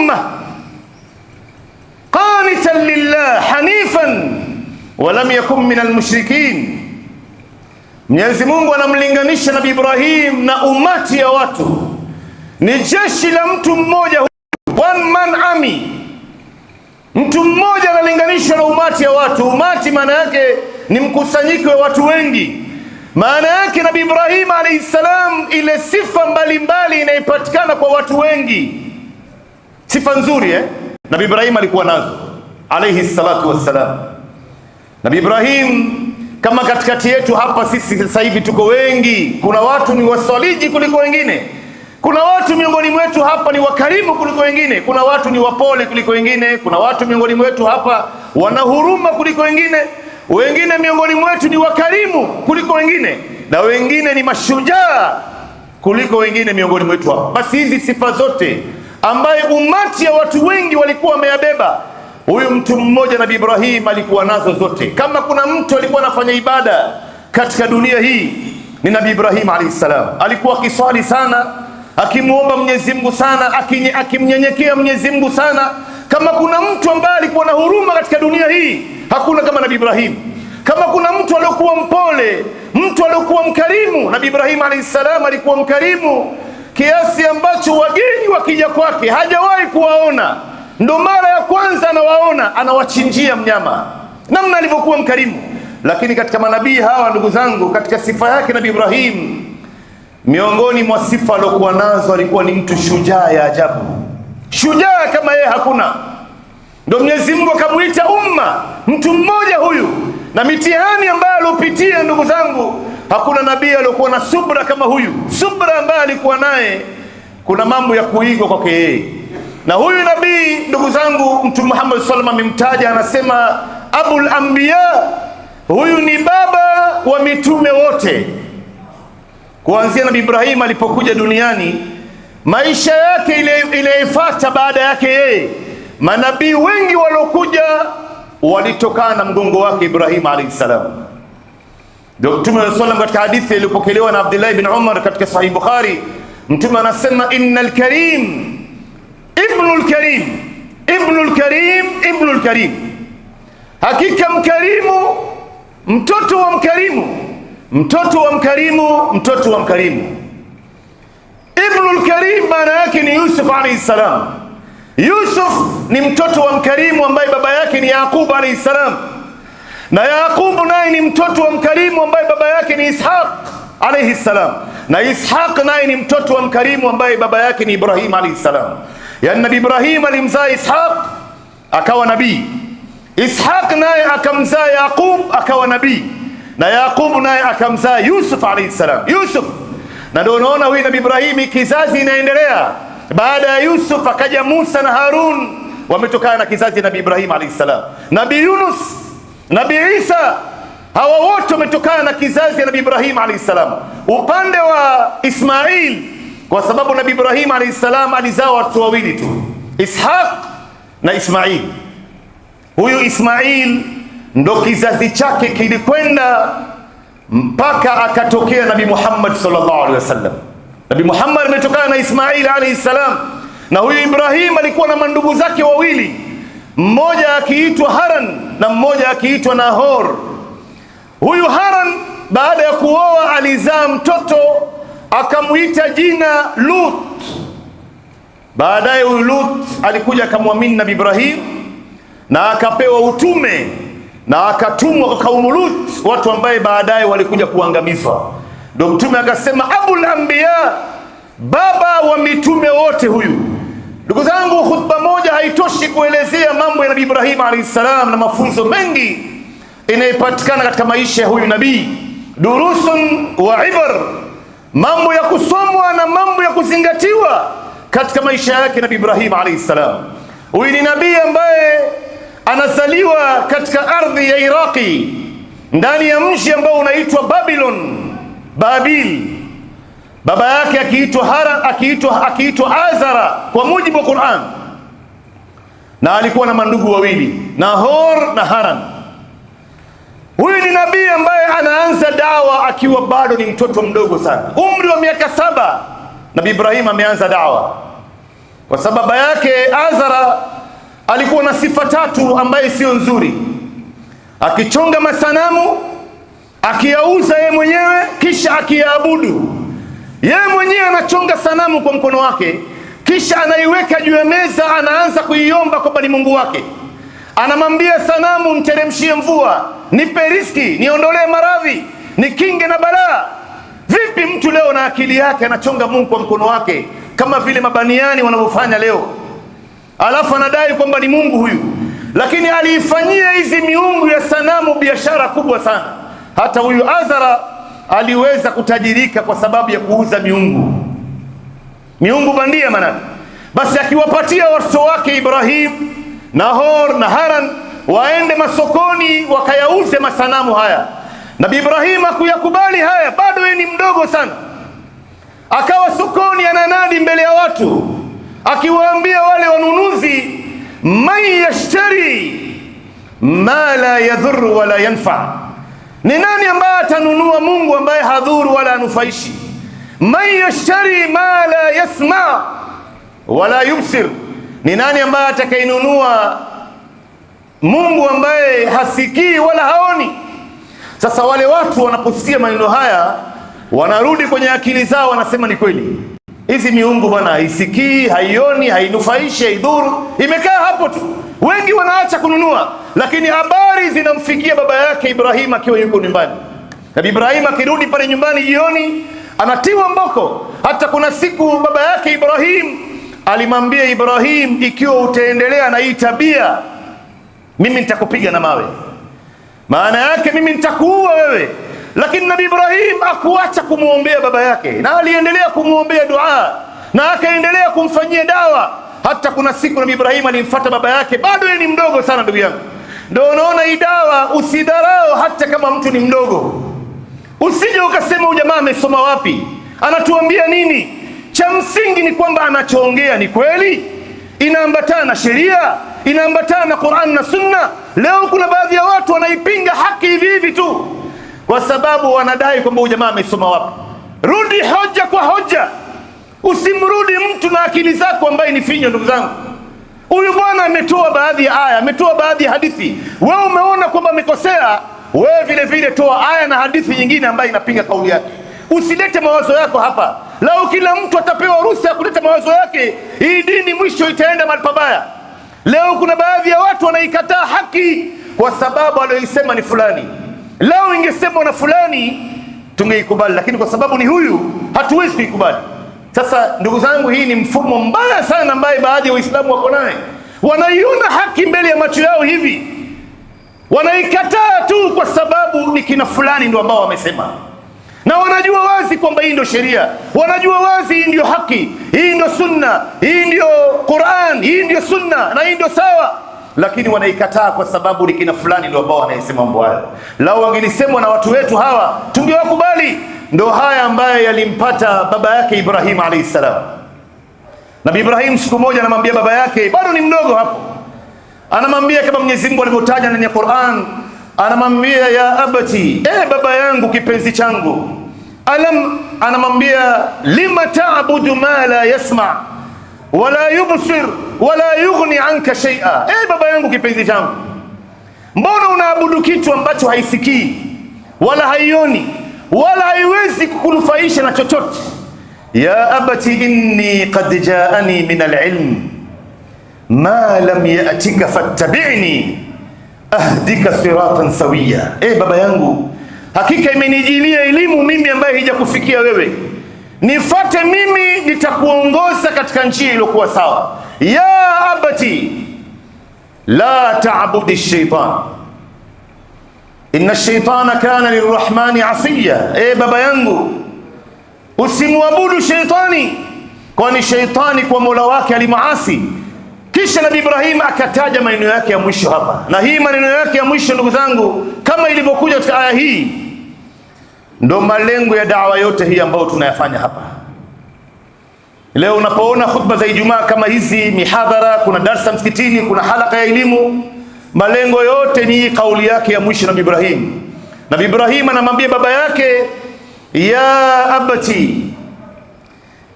umma qanitan lillah hanifan wa lam yakun min almushrikin. Mwenyezi Mungu anamlinganisha Nabii Ibrahim na umati ya watu, ni jeshi la mtu mmoja, one man army. Mtu mmoja analinganishwa na umati ya watu. Umati maana yake ni mkusanyiko wa watu wengi. Maana yake Nabii Ibrahim alayhi salam, ile sifa mbalimbali inayopatikana kwa watu wengi, sifa nzuri Nabii Ibrahim alikuwa nazo alayhi salatu wassalam. Nabii Ibrahim, kama katikati yetu hapa sisi sasa hivi tuko wengi, kuna watu ni wasaliji kuliko wengine, kuna watu miongoni mwetu hapa ni wakarimu kuliko wengine, kuna watu ni wapole kuliko wengine, kuna watu miongoni mwetu hapa wana huruma kuliko wengine, wengine miongoni mwetu ni wakarimu kuliko wengine, na wengine ni mashujaa kuliko wengine miongoni mwetu hapa. Basi hizi sifa zote ambaye umati ya watu wengi walikuwa wameyabeba, huyu mtu mmoja Nabii Ibrahim alikuwa nazo zote. Kama kuna mtu alikuwa anafanya ibada katika dunia hii ni Nabii Ibrahim alayhi salam. Alikuwa akiswali sana, akimuomba Mwenyezi Mungu sana, akimnyenyekea Mwenyezi Mungu sana. Kama kuna mtu ambaye alikuwa na huruma katika dunia hii, hakuna kama Nabii Ibrahim. Kama kuna mtu aliyokuwa mpole, mtu aliyokuwa mkarimu, Nabii Ibrahim alayhi salam alikuwa mkarimu kiasi ambacho wageni wakija kwake hajawahi kuwaona, ndo mara ya kwanza anawaona, anawachinjia mnyama. Namna alivyokuwa mkarimu. Lakini katika manabii hawa, ndugu zangu, katika sifa yake Nabii Ibrahim, miongoni mwa sifa alizokuwa nazo, alikuwa ni mtu shujaa ya ajabu. Shujaa kama yeye hakuna. Ndio Mwenyezi Mungu akamuita umma, mtu mmoja huyu. Na mitihani ambayo aliopitia, ndugu zangu, hakuna nabii aliyokuwa na subra kama huyu. Subra ambayo alikuwa naye, kuna mambo ya kuigwa kwake yeye. Na huyu nabii, ndugu zangu, Mtume Muhammad sallallahu alaihi wasallam amemtaja, anasema Abul Anbiya, huyu ni baba wa mitume wote. Kuanzia Nabii Ibrahim alipokuja duniani, maisha yake iliyofuata baada yake yeye, manabii wengi waliokuja walitokana na mgongo wake Ibrahim alayhi salam. Ndio Mtume sallallahu alaihi wasallam katika hadithi iliyopokelewa na Abdullah ibn Umar katika Sahih Bukhari, Mtume anasema innal karim ibnul karim, ibnul karim, ibnul karim, hakika mkarimu mtoto wa mkarimu, mtoto wa mkarimu, mtoto wa mkarimu. Ibnul karim maana yake ni Yusuf alayhi salam. Yusuf ni mtoto wa mkarimu ambaye baba yake ni Yaqub alayhi salam, na Yaqub naye ni mtoto wa mkarimu ambaye baba yake ni Ishaq alayhi salam, na Ishaq naye ni mtoto wa mkarimu ambaye baba yake ni Ibrahim alayhi salam. Yani Nabii Ibrahim alimzaa Ishaq akawa nabii, Ishaq naye akamzaa Yaqub akawa nabii, na Yaqub naye akamzaa Yusuf alayhi salam. Yusuf, na ndio unaona huyu Nabii Ibrahim kizazi inaendelea. Baada ya Yusuf akaja Musa na Harun, wametokana na kizazi Nabii Ibrahim alayhi salam. Nabii Yunus, Nabii Isa, hawa wote wametokana na kizazi ya Nabii Ibrahim alayhi salam. Upande wa Ismail, kwa sababu Nabii Ibrahim alayhi salam alizaa watu wawili tu, Ishaq na Ismail. Huyu Ismail ndo kizazi chake kilikwenda mpaka akatokea Nabii Muhammad sallallahu alaihi wasallam. Nabii Muhammad ametokana na Ismail alayhi salam. Na huyu Ibrahim alikuwa na mandugu zake wawili, mmoja akiitwa Haran na mmoja akiitwa Nahor. Huyu Haran baada ya kuoa alizaa mtoto akamuita jina Lut. Baadaye huyu Lut alikuja akamwamini Nabii Ibrahim na akapewa utume na akatumwa kwa kaumu Lut, watu ambaye baadaye walikuja kuangamizwa. Ndio Mtume akasema Abul Anbiya, baba wa mitume wote huyu. Ndugu zangu, khutba moja haitoshi kuelezea mambo ya Nabii Ibrahim alayhi salam na mafunzo mengi inayopatikana katika maisha ya huyu nabii. Durusun wa ibar, mambo ya kusomwa na mambo ya kuzingatiwa katika maisha yake Nabii Ibrahim alayhi salam. Huyu ni nabii ambaye anazaliwa katika ardhi ya Iraqi, ndani ya mji ambao unaitwa Babylon, Babil. Baba yake akiitwa Haran, akiitwa Azara kwa mujibu wa Qur'an, na alikuwa na mandugu wawili, Nahor na Haran. Huyu ni nabii ambaye anaanza dawa akiwa bado ni mtoto mdogo sana, umri wa miaka 7. Nabii Ibrahim ameanza dawa. kwa sababu baba yake Azara alikuwa na sifa tatu ambaye sio nzuri: akichonga masanamu, akiyauza yeye mwenyewe, kisha akiyaabudu. Yeye mwenyewe anachonga sanamu kwa mkono wake, kisha anaiweka juu ya meza, anaanza kuiomba kwamba ni Mungu wake. Anamwambia sanamu, mteremshie mvua, nipe riziki, niondolee maradhi, nikinge na balaa. Vipi mtu leo na akili yake anachonga Mungu kwa mkono wake kama vile mabaniani wanavyofanya leo, alafu anadai kwamba ni Mungu huyu? Lakini aliifanyia hizi miungu ya sanamu biashara kubwa sana. Hata huyu Azara aliweza kutajirika kwa sababu ya kuuza miungu bandia manake. Basi akiwapatia watoto wake Ibrahim, Nahor na Haran waende masokoni wakayauze masanamu haya. Nabii Ibrahim hakuyakubali haya, bado yeye ni mdogo sana. Akawa sokoni ananadi mbele ya watu akiwaambia wale wanunuzi, man yashtari ma la yadhur wala yanfa, ni nani ambaye atanunua Mungu ambaye hadhuru wala anufaishi? Man yashtari ma la yasma wala yubsir, ni nani ambaye atakayenunua Mungu ambaye hasikii wala haoni? Sasa wale watu wanaposikia maneno haya wanarudi kwenye akili zao, wanasema ni kweli, hizi miungu bwana haisikii, haioni, hainufaishi, haidhuru, imekaa hapo tu. Wengi wanaacha kununua, lakini habari zinamfikia baba yake Ibrahim akiwa yuko nyumbani. Nabii Ibrahim akirudi pale nyumbani jioni anatiwa mboko. Hata kuna siku baba yake Ibrahim alimwambia Ibrahim, ikiwa utaendelea na hii tabia, mimi nitakupiga na mawe, maana yake mimi nitakuua wewe. Lakini Nabii Ibrahim hakuacha kumuombea baba yake, na aliendelea kumuombea dua na akaendelea kumfanyia dawa. Hata kuna siku Nabii Ibrahim alimfuata baba yake, bado yeye ni mdogo sana ndugu yangu. Ndio unaona hii dawa, usidharau hata kama mtu ni mdogo. Usije ukasema huyu jamaa amesoma wapi, anatuambia nini? Cha msingi ni kwamba anachoongea ni kweli, inaambatana na sheria, inaambatana na Qur'an na Sunna. Leo kuna baadhi ya watu wanaipinga haki hivi hivi tu kwa sababu wanadai kwamba huyu jamaa amesoma wapi. Rudi hoja kwa hoja, usimrudi mtu na akili zako ambaye ni finyo. Ndugu zangu, huyu bwana ametoa baadhi ya aya, ametoa baadhi ya hadithi. Wewe umeona kwamba amekosea, wewe vile vile toa aya na hadithi nyingine ambayo inapinga kauli yake. Usilete mawazo yako hapa. Lau kila mtu atapewa ruhusa ya kuleta mawazo yake, hii dini mwisho itaenda mahali pabaya. Leo kuna baadhi ya watu wanaikataa haki kwa sababu aliyosema ni fulani. Lao ingesemwa na fulani tungeikubali, lakini kwa sababu ni huyu hatuwezi kuikubali. Sasa ndugu zangu, hii ni mfumo mbaya sana ambaye baadhi ya Waislamu wako naye. Wanaiona haki mbele ya macho yao hivi, wanaikataa tu kwa sababu ni kina fulani ndio ambao wamesema, na wanajua wazi kwamba hii ndio sheria, wanajua wazi hii ndio haki, hii ndio sunna, hii ndio Qur'an, hii ndio sunna na hii ndio sawa, lakini wanaikataa kwa sababu ni kina fulani ndio ambao wanayesema mambo hayo. Lao wangelisemwa na watu wetu hawa tungewakubali. Ndio haya ambaye yalimpata baba yake Ibrahim alayhi salam. Nabii Ibrahim siku moja anamwambia baba yake, bado ni mdogo hapo, anamwambia kama Mwenyezi Mungu alivyotaja ndani ya Qur'an, anamwambia ya abati, baba yangu kipenzi changu, anamwambia lima ta'budu ma la yasma wala yubsir wala yughni anka shay'a. Baba yangu kipenzi changu, mbona unaabudu kitu ambacho haisikii wala haioni wala haiwezi kukunufaisha na chochote? Ya abati inni qad ja'ani min al-ilm ma lam ya'tika fattabi'ni ahdika siratan sawiya. Baba yangu, hakika imenijilia elimu mimi ambaye haijakufikia wewe, nifuate mimi, nitakuongoza katika njia iliyokuwa sawa. Ya abati la ta'budi ash-shaytan inna ash-shaytana kana lirrahmani asiya. Baba yangu, usimwabudu shaytani, kwani shaytani kwa Mola wake alimaasi. Kisha Nabii Ibrahim akataja maneno yake ya mwisho hapa, na hii maneno yake ya mwisho ndugu zangu, kama ilivyokuja katika aya hii, ndo malengo ya da'wa yote hii ambayo tunayafanya hapa leo. Unapoona khutba za Ijumaa kama hizi, mihadhara, kuna darsa msikitini, kuna halaka ya elimu, malengo yote ni kauli yake ya mwisho Nabii Ibrahim. Nabii Ibrahim anamwambia baba yake, ya abati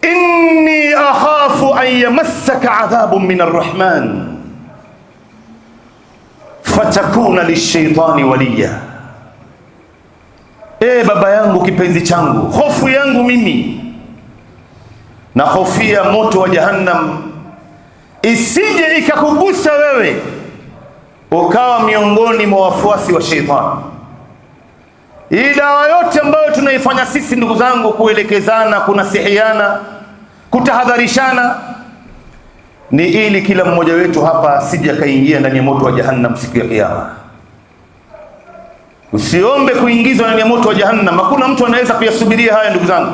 inni akhafu an yamassaka adhabun min arrahman fatakuna lishaitani waliya. Baba yangu kipenzi changu, hofu yangu mimi na hofia moto wa jahannam isije ikakugusa wewe ukawa miongoni mwa wafuasi wa sheitani. Hii dawa yote ambayo tunaifanya sisi ndugu zangu, kuelekezana, kunasihiana, kutahadharishana, ni ili kila mmoja wetu hapa asije akaingia ndani ya moto wa jahannam siku ya kiyama. Usiombe kuingizwa ndani ya moto wa jahannam. Hakuna mtu anaweza kuyasubiria haya ndugu zangu.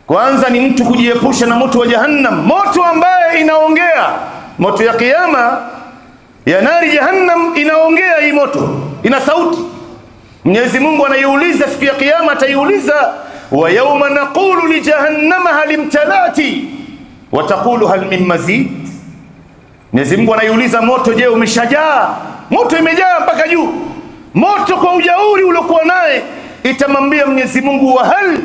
Kwanza ni mtu kujiepusha na moto wa jahannam, moto ambaye inaongea. Moto ya kiyama ya nari jahannam inaongea, hii moto ina sauti. Mwenyezi Mungu anaiuliza siku ya kiyama, ataiuliza wa yawma naqulu li jahannama hal imtalati wa taqulu hal min mazid. Mwenyezi Mungu anaiuliza moto, je, umeshajaa? Moto imejaa mpaka juu. Moto kwa ujauri uliokuwa naye itamwambia Mwenyezi Mungu wa hal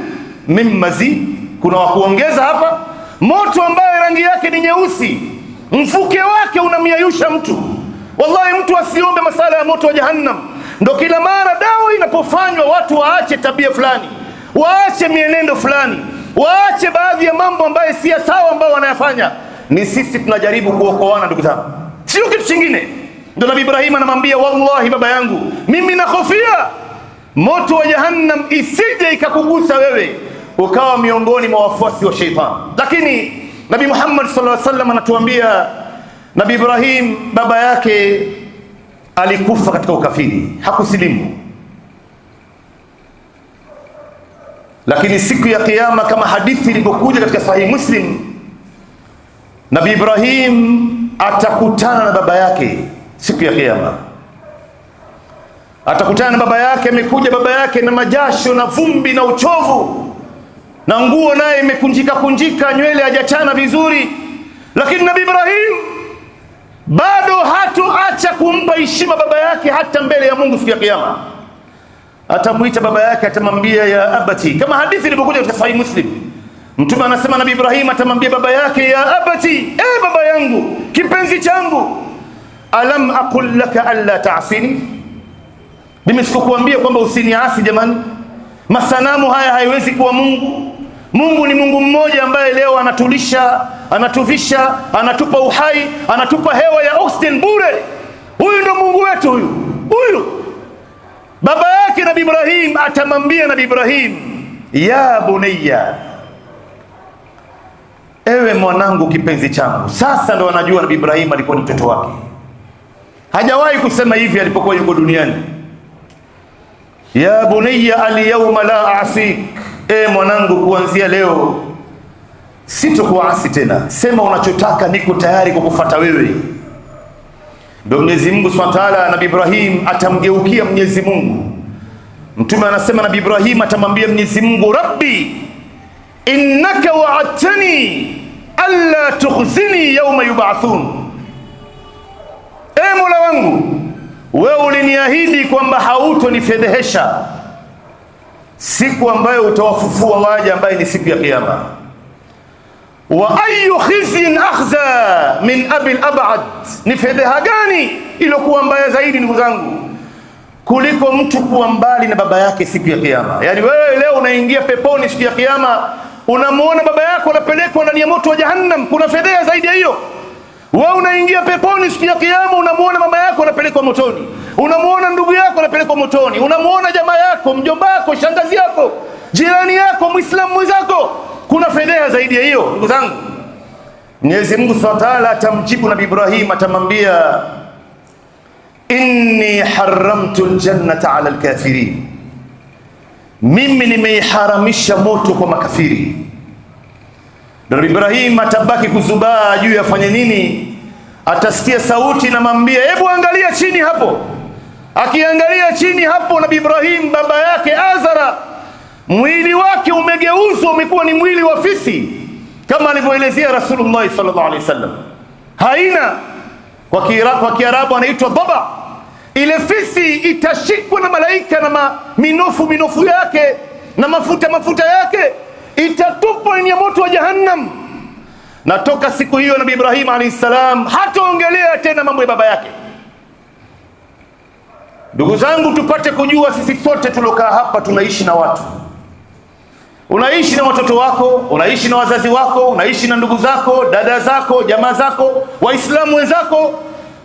min mazid, kuna wa kuongeza hapa? Moto ambaye rangi yake ni nyeusi, mfuke wake unamyayusha mtu. Wallahi, mtu asiombe masala ya moto wa jahannam. Ndo kila mara dawa inapofanywa watu waache tabia fulani, waache mienendo fulani, waache baadhi ya mambo ambayo si sawa ambayo wanayafanya. Ni sisi tunajaribu kuokoana ndugu zangu, sio kitu kingine. Ndio Nabii Ibrahim anamwambia, wallahi baba yangu, mimi nakhofia moto wa jahannam isije ikakugusa wewe ukawa miongoni mwa wafuasi wa sheitani. Lakini Nabii Muhammad sallallahu alaihi wasallam anatuambia Nabii Ibrahim baba yake alikufa katika ukafiri, hakusilimu. Lakini siku ya kiyama, kama hadithi ilivyokuja katika Sahih Muslim, Nabii Ibrahim atakutana na baba yake siku ya kiyama. Atakutana na baba yake, amekuja baba yake na majasho na vumbi na uchovu, na nguo naye imekunjika kunjika, nywele hajachana vizuri. Lakini Nabii Ibrahim bado hatoacha kumpa heshima baba yake hata mbele ya Mungu siku ya kiyama. Atamuita baba yake, atamwambia ya abati, kama hadithi ilivyokuja katika Sahih Muslim. Mtume anasema Nabii Ibrahim atamwambia baba yake, ya abati, baba yangu kipenzi changu, alam aqul laka alla ta'sini, mimi sikukuambia kwamba usiniasi? Jamani, masanamu haya haiwezi kuwa Mungu. Mungu ni Mungu mmoja ambaye leo anatulisha, anatuvisha, anatupa uhai, anatupa hewa ya oxygen bure. Huyu ndo Mungu wetu huyu. Baba yake Nabii Ibrahim atamwambia Nabii Ibrahim, ya bunayya, ewe mwanangu kipenzi changu. Sasa ndo anajua Nabii Ibrahim alikuwa ni mtoto wake. Hajawahi kusema hivi alipokuwa yuko duniani, ya bunayya al-yawma la a'sik, mwanangu, kuanzia leo sitokuasi tena, sema unachotaka, niko tayari kukufuata wewe. Ndio Mwenyezi Mungu Subhanahu wa Ta'ala, Nabii Ibrahim atamgeukia Mwenyezi Mungu. Mtume anasema Nabii Ibrahim atamwambia Mwenyezi Mungu, rabbi innaka wa'adtani alla tukhzini yawma yub'athun, Mola wangu, wewe uliniahidi kwamba hautonifedhehesha siku ambayo utawafufua waja, ambaye ni siku ya kiyama. Wa ayu khizin akhza min abil ab'ad, ni fedheha gani iliyokuwa mbaya zaidi ndugu zangu kuliko mtu kuwa mbali na baba yake siku ya kiyama? Yani wewe leo unaingia peponi, siku ya kiyama unamuona baba yako anapelekwa ndani ya moto wa jahannam. Kuna fedheha zaidi ya hiyo? Wewe unaingia peponi, siku ya kiyama unamuona mama yako anapelekwa motoni, unamuona ndugu yako anapelekwa motoni, unamuona jamaa yako, mjomba wako, shangazi yako, jirani yako, Muislamu mwenzako. Kuna fedheha zaidi ya hiyo ndugu zangu? Mwenyezi Mungu Subhanahu wa Ta'ala atamjibu Nabii Ibrahim, atamwambia, inni haramtu aljannata ala alkafirin, mimi nimeiharamisha moto kwa makafiri. Nabii Ibrahim atabaki kuzubaa juu afanye nini. Atasikia sauti inamwambia, hebu angalia chini hapo. Akiangalia chini hapo, Nabii Ibrahim baba yake Azara, mwili wake umegeuzwa, umekuwa ni mwili wa fisi, kama alivyoelezea Rasulullah sallallahu alaihi wasallam. Haina kwa Kiarabu anaitwa baba. Ile fisi itashikwa na malaika na minofu yake na mafuta yake, itatupwa ndani ya moto wa Jahannam. Na toka siku hiyo Nabii Ibrahim alayhi salam hataongelea tena mambo ya baba yake. Ndugu zangu, tupate kujua sisi sote tulokaa hapa tunaishi na watu. Unaishi na watoto wako, unaishi na wazazi wako, unaishi na ndugu zako, dada zako, jamaa zako, waislamu wenzako.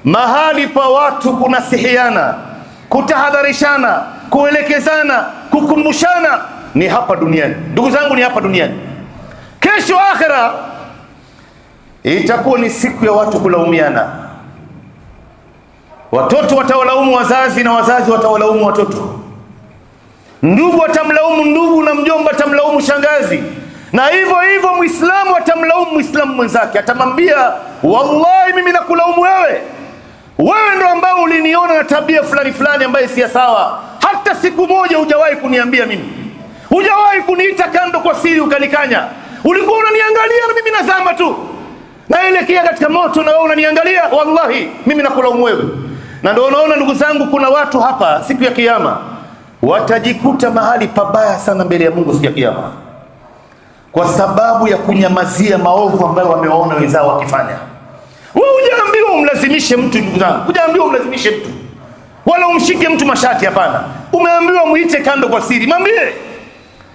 Mahali pa watu kunasihiana, kutahadharishana, kuelekezana, kukumbushana ni hapa duniani. Ndugu zangu, ni hapa duniani. Kesho akhera itakuwa ni siku ya watu kulaumiana. Watoto watawalaumu wazazi na wazazi watawalaumu watoto. Ndugu watamlaumu ndugu na mjomba atamlaumu shangazi. Na hivyo hivyo Muislamu atamlaumu Muislamu mwenzake. Atamwambia, wallahi mimi nakulaumu wewe. Wewe ndo ambao uliniona na tabia fulani fulani ambaye si sawa. Hata siku moja hujawahi kuniambia mimi. Hujawahi kuniita kando kwa siri ukanikanya. Ulikuwa unaniangalia na mimi nazama tu. Naelekea katika moto na wewe unaniangalia, wallahi mimi nakulaumu wewe. Na ndio unaona ndugu zangu, kuna watu hapa siku ya kiyama watajikuta mahali pabaya sana mbele ya Mungu siku ya kiyama, kwa sababu ya kunyamazia maovu ambayo wamewaona wenzao wakifanya. Wewe hujaambiwa umlazimishe mtu, ndugu zangu, hujaambiwa umlazimishe mtu wala umshike mtu mashati, hapana. Umeambiwa muite kando kwa siri.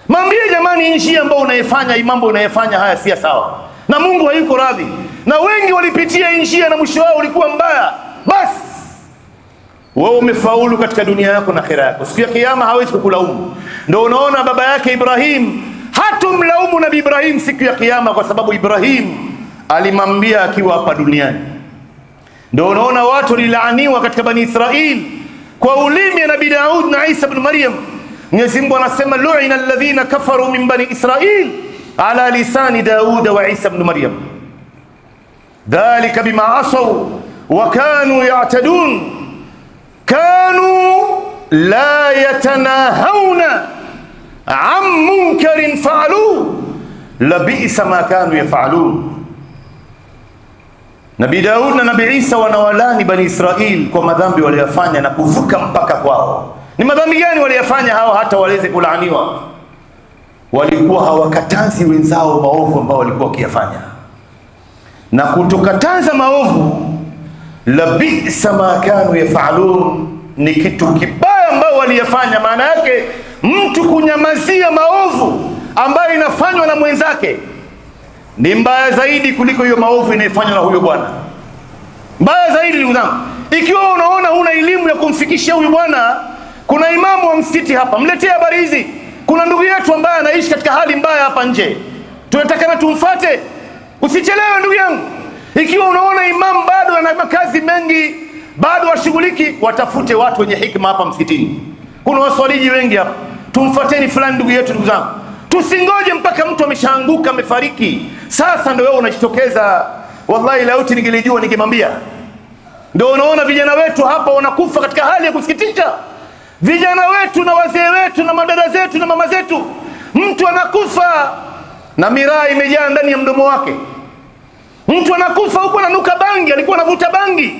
Mwambie jamani, njia ambayo unayefanya mambo unayefanya haya si sawa na Mungu hayuko radhi. Na wengi walipitia njia na mwisho wao ulikuwa mbaya. Basi wewe umefaulu katika dunia yako na akhera yako. Siku ya kiyama hawezi kukulaumu. Ndio unaona baba yake Ibrahim hatumlaumu Nabii Ibrahim siku ya kiyama, kwa sababu Ibrahim alimwambia akiwa hapa duniani. Ndio unaona watu walilaaniwa katika Bani Israil kwa ulimi ya Nabii Daud na Isa ibn Maryam. Mwenyezi Mungu anasema, lu'ina alladhina kafaru min Bani Israil ala lisani Daud wa Isa ibn Maryam dhalika bima asaw wa kanu ya'tadun kanu la yatanahawna an munkarin fa'alu labisa ma kanu yaf'alun. Nabii Daud na Nabii Isa wanawalani Bani Israil kwa madhambi waliyofanya na kuvuka mpaka kwao. Ni madhambi gani waliyofanya hao hata waweze kulaaniwa? Walikuwa hawakatazi wenzao maovu ambao walikuwa wakiyafanya, na kutokataza maovu labisa ma kanu yafalun ni kitu kibaya ambao waliyafanya. Maana yake mtu kunyamazia maovu ambayo inafanywa na mwenzake ni mbaya zaidi kuliko hiyo maovu inayofanywa na huyo bwana. Mbaya zaidi ndugu zangu. Ikiwa unaona huna elimu ya kumfikishia huyu bwana, kuna imamu wa msikiti hapa, mletee habari hizi. Kuna ndugu yetu ambaye anaishi katika hali mbaya hapa nje, tunatakana tumfuate. Usichelewe ndugu yangu. Ikiwa unaona imamu bado ana makazi mengi, bado washughuliki, watafute watu wenye hikma hapa msikitini. Kuna waswaliji wengi hapa, tumfuateni fulani ndugu yetu. Ndugu zangu, tusingoje mpaka mtu ameshaanguka amefariki sasa ndio wewe unajitokeza. Wallahi lauti ningelijua ningemwambia. Ndio unaona vijana wetu hapa wanakufa katika hali ya kusikitisha. Vijana wetu na wazee wetu na madada zetu na mama zetu, mtu anakufa na miraa imejaa ndani ya mdomo wake. Mtu anakufa huko ananuka bangi, alikuwa anavuta bangi,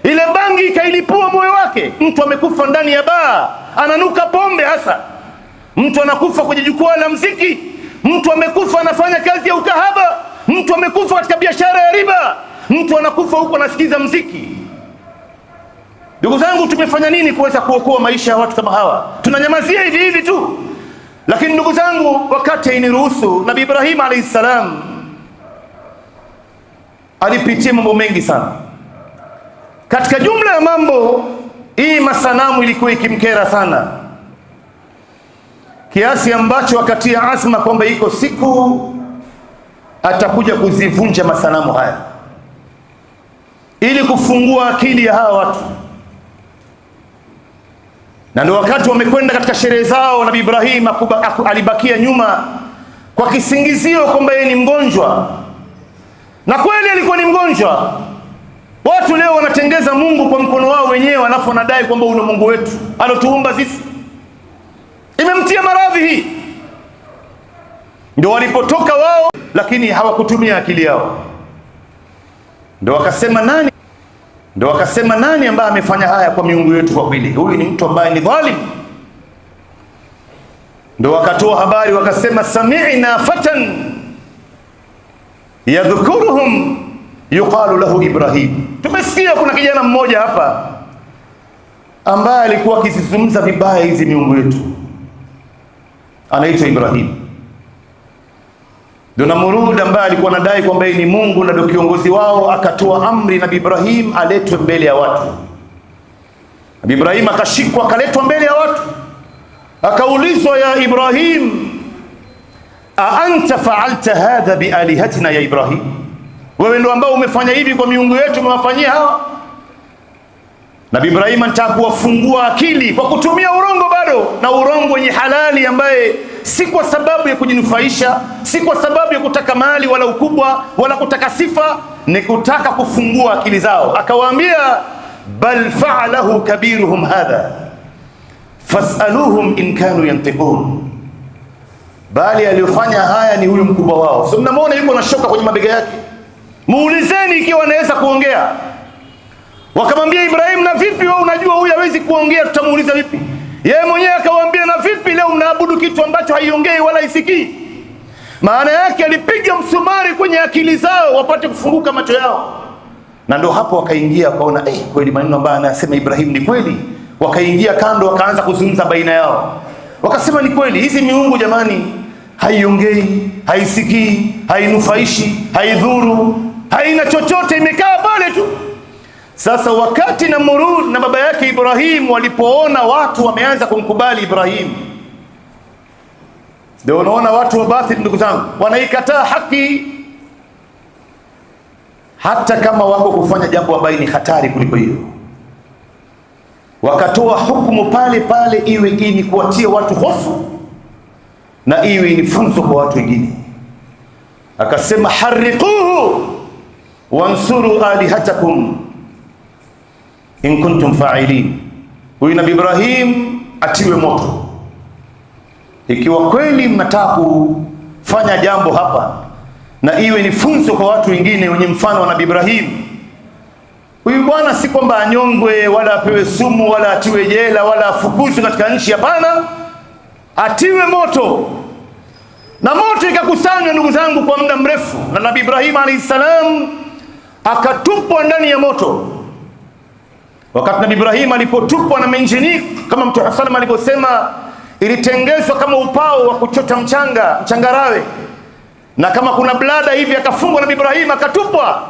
ile bangi ikailipua moyo wake. Mtu amekufa ndani ya baa, ananuka pombe hasa. Mtu anakufa kwenye jukwaa la muziki. Mtu amekufa anafanya kazi ya ukahaba. Mtu amekufa katika biashara ya riba. Mtu anakufa huko anasikiza muziki. Ndugu zangu, tumefanya nini kuweza kuokoa maisha ya watu kama hawa? Tunanyamazia hivi hivi tu. Lakini ndugu zangu, wakati iniruhusu, Nabii Ibrahim alayhi salam alipitia mambo mengi sana. Katika jumla ya mambo, hii masanamu ilikuwa ikimkera sana, kiasi ambacho wakati azma kwamba iko siku atakuja kuzivunja masanamu haya ili kufungua akili ya hawa watu. Na ndio wakati wamekwenda katika sherehe zao, Nabii Ibrahim alibakia nyuma kwa kisingizio kwamba yeye ni mgonjwa. Na kweli alikuwa ni mgonjwa. Watu leo wanatengeza Mungu kwa mkono wao wenyewe, alafu wanadai kwamba una Mungu wetu alotuumba sisi. Imemtia maradhi hii. Ndio walipotoka wao, lakini hawakutumia akili yao. Ndio wakasema nani ambaye amefanya haya kwa miungu yetu? Kwa kweli huyu ni mtu ambaye ni dhalim. Ndio Ndio wakatoa habari wakasema, sami'na fatan yadhkuruhum yuqalu lahu Ibrahim. Tumesikia kuna kijana mmoja hapa ambaye alikuwa akizungumza vibaya hizi miungu yetu, anaitwa Ibrahim. Ndio Namrud ambaye alikuwa anadai kwamba ni Mungu na ndio kiongozi wao, akatoa amri Nabii Ibrahim aletwe mbele ya watu. Nabii Ibrahim akashikwa akaletwa mbele ya watu, akaulizwa, ya Ibrahim, a anta fa'alta hadha bi alihatina ya Ibrahim, wewe ndio ambao umefanya hivi kwa miungu yetu, umewafanyia hawa? Nabii Ibrahim anataka kuwafungua akili kwa kutumia urongo bado, na urongo wenye halali, ambaye si kwa sababu ya kujinufaisha, si kwa sababu ya kutaka mali wala ukubwa wala kutaka sifa, ni kutaka kufungua akili zao. Akawaambia, bal fa'alahu kabiruhum hadha fas'aluhum in kanu yantiqun, bali aliyofanya haya ni huyu mkubwa wao. So mnamwona yuko na shoka kwenye mabega yake, muulizeni ikiwa anaweza kuongea. Wakamwambia Ibrahim, na vipi wewe unajua huyu hawezi kuongea, tutamuuliza vipi? Yeye mwenyewe akawaambia, na vipi leo mnaabudu kitu ambacho haiongei wala isikii? Maana yake alipiga msumari kwenye akili zao wapate kufunguka macho yao. Na ndio hapo wakaingia wakaona, kweli maneno ambayo anasema Ibrahim ni kweli. Wakaingia kando, wakaanza kuzungumza baina yao, wakasema ni kweli, hizi miungu jamani, haiongei, haisikii, hainufaishi, haidhuru, haina chochote, imekaa pale tu. Sasa wakati Namrud na baba yake Ibrahim walipoona watu wameanza kumkubali Ibrahim, ndio unaona watu wa batil, ndugu zangu, wanaikataa haki hata kama wako kufanya jambo ambalo ni hatari kuliko hiyo. Wakatoa hukumu pale pale, iwe ni kuwatia watu hofu na iwe ni funzo kwa watu wengine. Akasema, harriquhu wansuru alihatakum in kuntum fa'ilin. Huyu Nabii Ibrahim atiwe moto ikiwa kweli mnataka kufanya jambo hapa, na iwe ni funzo kwa watu wengine wenye mfano wa Nabii Ibrahim. Huyu bwana si kwamba anyongwe wala apewe sumu wala atiwe jela wala afukuzwe katika nchi, hapana, atiwe moto. Na moto ikakusanywa, ndugu zangu, kwa muda mrefu, na Nabii Ibrahim alayhisalam akatupwa ndani ya moto. Wakati Nabii Ibrahim alipotupwa na menjini, kama Mtume sallam aliposema, ilitengezwa kama upao wa kuchota mchangarawe, na kama kuna blada hivi akafungwa Nabii Ibrahim akatupwa.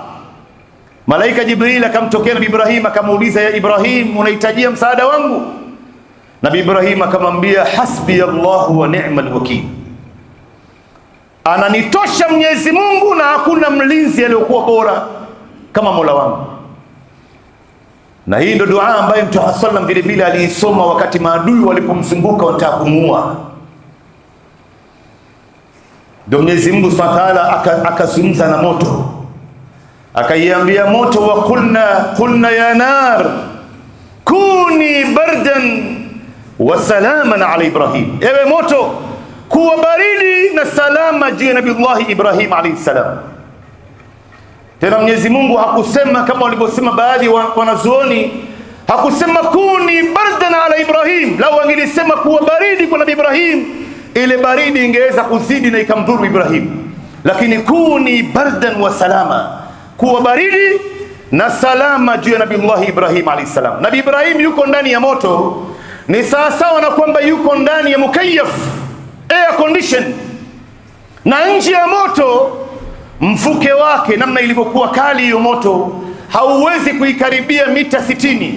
Malaika Jibril akamtokea Nabii Ibrahim akamuuliza, ya Ibrahim, unahitajia msaada wangu? Nabii Ibrahim akamwambia, hasbi Allah wa ni'mal wakil, ananitosha Mwenyezi Mungu na hakuna mlinzi aliyokuwa bora kama Mola wangu. Na hii ndio dua ambayo Mtume sallam vile vile aliisoma wakati maadui walipomzunguka wanataka kumuua. Ndio Mwenyezi Mungu Subhanahu wa Ta'ala akazungumza na moto, akaiambia moto, wa qulna ya nar kuni bardan wa salaman ala Ibrahim, ewe moto, kuwa baridi na salama juu ya Nabii Ibrahim alayhi salam. Tena Mwenyezi Mungu hakusema kama walivyosema baadhi wanazuoni, hakusema kuni bardan ala Ibrahim. Lau angelisema kuwa baridi kwa Nabii Ibrahim, ile baridi ingeweza kuzidi na ikamdhuru Ibrahim. Lakini kuni bardan wa salama, kuwa baridi na salama juu ya Nabii Ibrahim alayhi salam. Nabii Ibrahim yuko ndani ya moto, ni sawasawa na kwamba yuko ndani ya mukayyaf, air condition, na nje ya moto mfuke wake namna ilivyokuwa kali hiyo moto, hauwezi kuikaribia mita 60.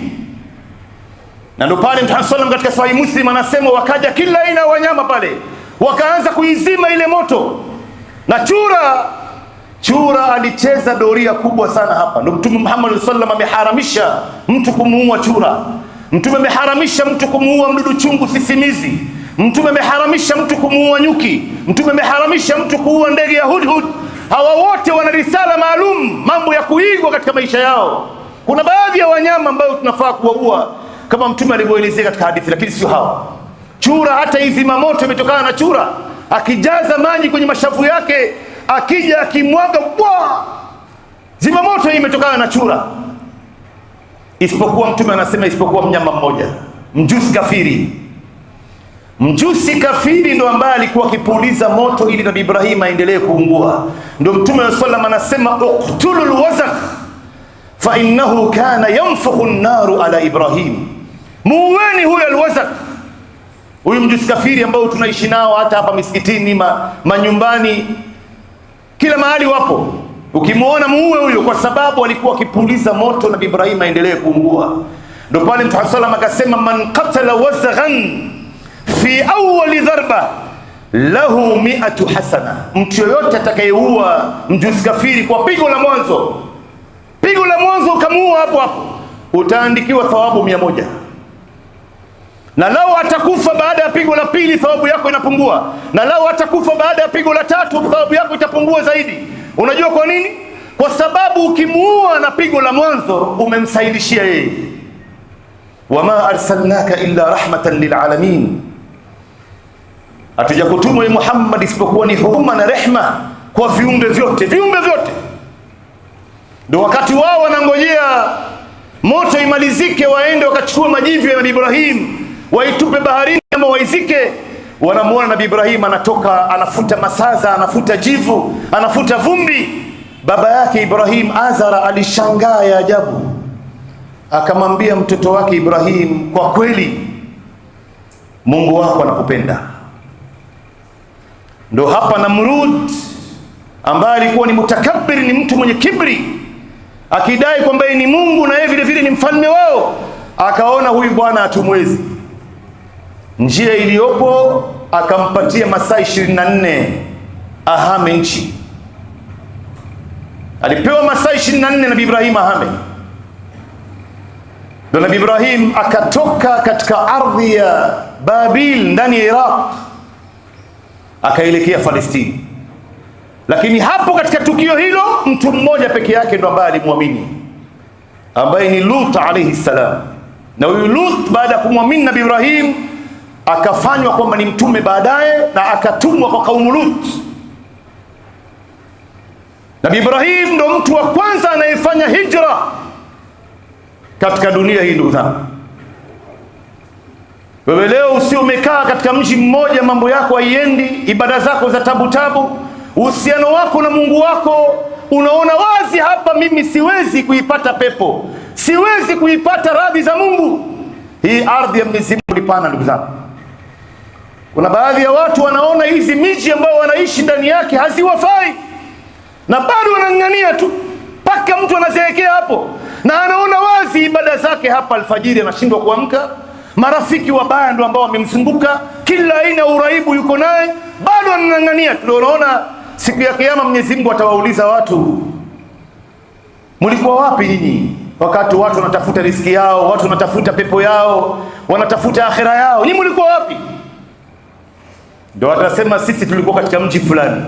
Na ndio pale Mtume sallam katika Sahih Muslim anasema, wakaja kila aina ya wanyama pale, wakaanza kuizima ile moto. Na chura alicheza doria kubwa sana hapa. Ndio Mtume Muhammad sallam ameharamisha mtu kumuua chura, Mtume ameharamisha mtu kumuua mdudu chungu sisimizi, Mtume ameharamisha mtu kumuua nyuki, Mtume ameharamisha mtu kuua ndege ya hudhud. Hawa wote wana risala maalum, mambo ya kuigwa katika maisha yao. Kuna baadhi ya wanyama ambao tunafaa kuwaua kama Mtume alivyoelezea katika hadithi, lakini sio hawa. Chura, hata hizi mamoto imetokana na chura, akijaza maji kwenye mashavu yake, akija akimwaga, zima moto hii imetokana na chura. Isipokuwa Mtume anasema, isipokuwa mnyama mmoja, mjusi kafiri. Mjusi kafiri ndo ambaye alikuwa akipuliza moto ili Nabii Ibrahim aendelee kuungua. Ndo Mtume wa sallam anasema uqtulul wazakh fa innahu kana yanfukhu an-naru ala Ibrahim, muweni huyo alwazakh, huyu mjusi kafiri ambao tunaishi nao hata hapa misikitini, manyumbani, kila mahali wapo. Ukimuona muue huyo, kwa sababu alikuwa akipuliza moto Nabii Ibrahim aendelee kuungua. Ndo pale Mtume sallam akasema man qatala wazaghan fi awwali dharba lahu 100 hasana, mtu yoyote atakayeua mjusi kafiri kwa pigo la mwanzo, pigo la mwanzo ukamuua hapo hapo, utaandikiwa thawabu 100. Na lao atakufa baada ya pigo la pili, thawabu yako inapungua. Na lao atakufa baada ya pigo la tatu, thawabu yako itapungua zaidi. Unajua kwa nini? Kwa sababu ukimuua na pigo la mwanzo umemsaidishia yeye. Wama arsalnaka illa rahmatan lilalamin, hatujakutumwa ya Muhammad isipokuwa ni huruma na rehma kwa viumbe vyote, viumbe vyote. Ndio wakati wao wanangojea moto imalizike, waende wakachukua majivu ya Nabii Ibrahim waitupe baharini ama waizike, wanamuona Nabii Ibrahim anatoka, anafuta masaza, anafuta jivu, anafuta vumbi. Baba yake Ibrahim Azara alishangaa ya ajabu, akamwambia mtoto wake Ibrahim, kwa kweli Mungu wako anakupenda. Ndo hapa Namrud ambaye alikuwa ni mutakabbir, ni mtu mwenye kibri, akidai kwamba ni Mungu na yeye vile vile ni mfalme wao, akaona huyu bwana hatumwezi. Njia iliyopo akampatia masaa 24 ahame nchi. Alipewa masaa 24 Nabii Ibrahim ahame. Ndo Nabii Ibrahim akatoka katika ardhi ya Babil ndani ya Iraq akaelekea Palestina. Lakini hapo katika tukio hilo mtu mmoja peke yake ndo ambaye alimwamini, ambaye ni Lut alayhi salam. Na huyu Lut baada ya kumwamini Nabii Ibrahim akafanywa kwamba ni mtume baadaye, na akatumwa kwa kaumu Lut. Nabii Ibrahim ndo mtu wa kwanza anayefanya hijra katika dunia hii. Ndugu zangu, wewe leo usio umekaa katika mji mmoja, mambo yako haiendi, ibada zako za tabu tabu, uhusiano wako na Mungu wako unaona wazi, hapa mimi siwezi kuipata pepo, siwezi kuipata radhi za Mungu. Hii ardhi ya Mwenyezi Mungu ni pana ndugu zangu. Kuna baadhi ya watu wanaona hizi miji ambao wanaishi ndani yake haziwafai, na bado wanang'ania tu mpaka mtu anazeekea hapo, na anaona wazi ibada zake hapa alfajiri anashindwa kuamka, marafiki wabaya ndio ambao wamemzunguka, kila aina uraibu yuko naye, bado anang'ania. Tunaona siku ya kiyama Mwenyezi Mungu atawauliza watu, mlikuwa wapi nyinyi wakati watu wanatafuta riziki yao, watu wanatafuta pepo yao, wanatafuta akhira yao, nyinyi mlikuwa wapi? Ndio watasema sisi tulikuwa katika mji fulani.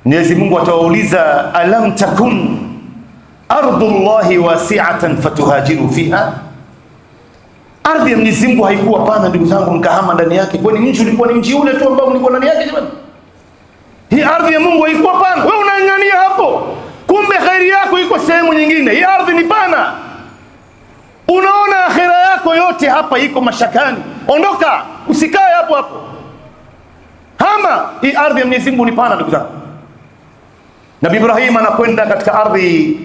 Mwenyezi Mungu atawauliza, alam takun ardullahi wasi'atan fatuhajiru fiha, ardhi ya Mwenyezi Mungu haikuwa pana ndugu zangu mkahama ndani yake? Kwani mji ulikuwa ni mji ule tu ambao mlikuwa ndani yake jamani? Hii ardhi ya Mungu haikuwa pana, wewe unang'ania hapo, kumbe khairi yako iko sehemu nyingine. Hii ardhi ni pana, unaona akhira yako yote hapa iko mashakani. Ondoka, usikae hapo hapo, hama. Hii ardhi ya Mwenyezi Mungu ni pana ndugu zangu. Nabii Ibrahim anakwenda katika ardhi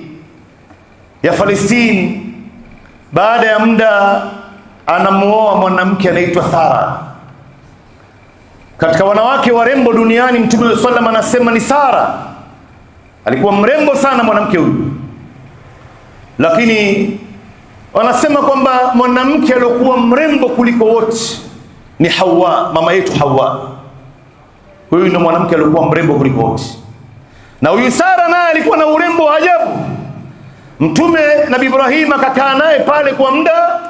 ya Palestina. Baada ya muda anamuoa mwanamke anaitwa Sara. Katika wanawake warembo duniani Mtume sallallahu alaihi wasallam anasema ni Sara. Alikuwa mrembo sana mwanamke huyu, lakini wanasema kwamba mwanamke aliyokuwa mrembo kuliko wote ni Hawa, mama yetu Hawa. Huyu ndio mwanamke aliyokuwa mrembo kuliko wote, na huyu Sara naye alikuwa na urembo wa ajabu. Mtume Nabii Ibrahim akakaa naye pale kwa muda,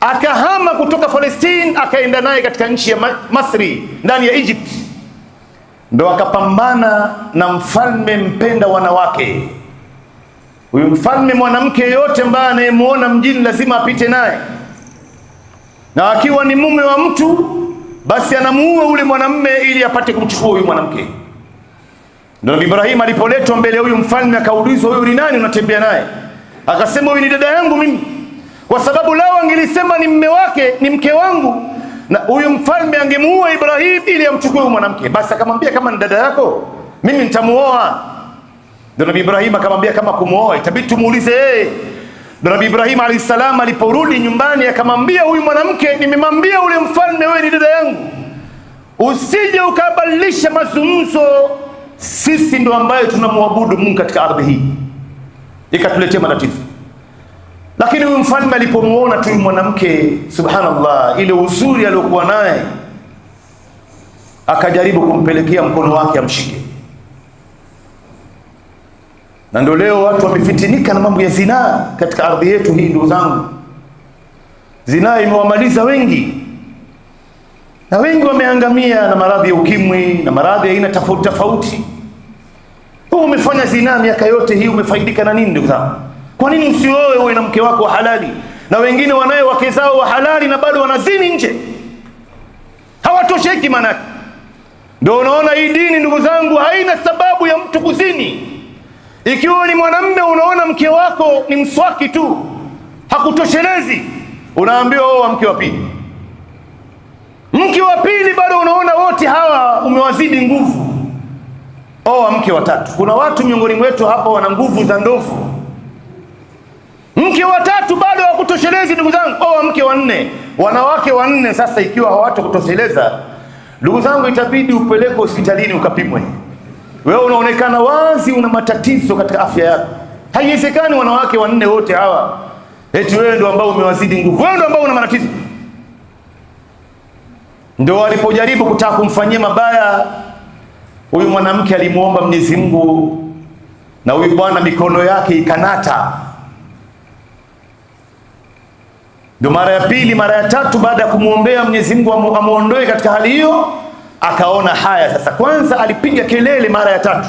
akahama kutoka Palestina akaenda naye katika nchi ya Masri ndani ya Egypt. Ndo akapambana na mfalme mpenda wanawake. Huyu mfalme, mwanamke yote ambaye anayemuona mjini lazima apite naye, na akiwa ni mume wa mtu basi anamuua ule mwanamume ili apate kumchukua huyu mwanamke. Ndio Nabii Ibrahim alipoletwa mbele huyu mfalme akaulizwa, huyu ni nani unatembea naye? Akasema, huyu ni dada yangu mimi. Kwa sababu lao angelisema ni mume wake, ni mke wangu, na huyu mfalme angemuua Ibrahim ili amchukue huyu mwanamke. Basi akamwambia kama ni dada yako mimi nitamuoa. Ndio Nabii Ibrahim akamwambia kama kumuoa itabidi tumuulize yeye. Ndio Nabii Ibrahim alayhi salam aliporudi nyumbani akamwambia huyu mwanamke, nimemwambia ule mfalme wewe ni dada yangu, usije ukabadilisha mazungumzo, sisi ndo ambaye tunamwabudu Mungu katika ardhi hii, ikatuletea matatizo. Lakini huyu mfalme alipomuona tu mwanamke, subhanallah, ile uzuri aliyokuwa naye, akajaribu kumpelekea mkono wake amshike. Na ndio leo watu wamefitinika na mambo ya zinaa katika ardhi yetu hii. Ndugu zangu, zinaa imewamaliza wengi, na wengi wameangamia na maradhi ya ukimwi na maradhi ya aina tofauti tofauti. Wewe umefanya zinaa miaka yote hii, umefaidika na nini ndugu zangu? Kwa nini usioe uwe na mke wako wa halali? Na wengine wanaye wake zao wa halali na bado wanazini nje, hawatosheki. Manake ndio unaona hii dini ndugu zangu haina sababu ya mtu kuzini. Ikiwa ni mwanamume unaona mke wako ni mswaki tu, hakutoshelezi, unaambiwa oa mke wa pili. Mke wa pili bado unaona wote hawa umewazidi nguvu, oa mke wa tatu. Kuna watu miongoni mwetu hapa wana nguvu za ndovu. Mke wa tatu bado hakutoshelezi ndugu zangu, oa mke wa nne. Wanawake wa nne sasa ikiwa hawatakutosheleza ndugu zangu, itabidi upeleke hospitalini ukapimwe. Wewe unaonekana wazi una matatizo katika afya yako. Haiwezekani wanawake wa nne wote hawa eti wewe ndio ambao umewazidi nguvu, wewe ndio ambao una matatizo. Ndio walipojaribu kutaka kumfanyia mabaya huyu mwanamke, alimuomba Mwenyezi Mungu na huyu bwana mikono yake ikanata. Ndio mara ya pili, mara ya tatu, baada ya kumuombea Mwenyezi Mungu amuondoe katika hali hiyo, akaona haya sasa. Kwanza alipiga kelele mara ya tatu,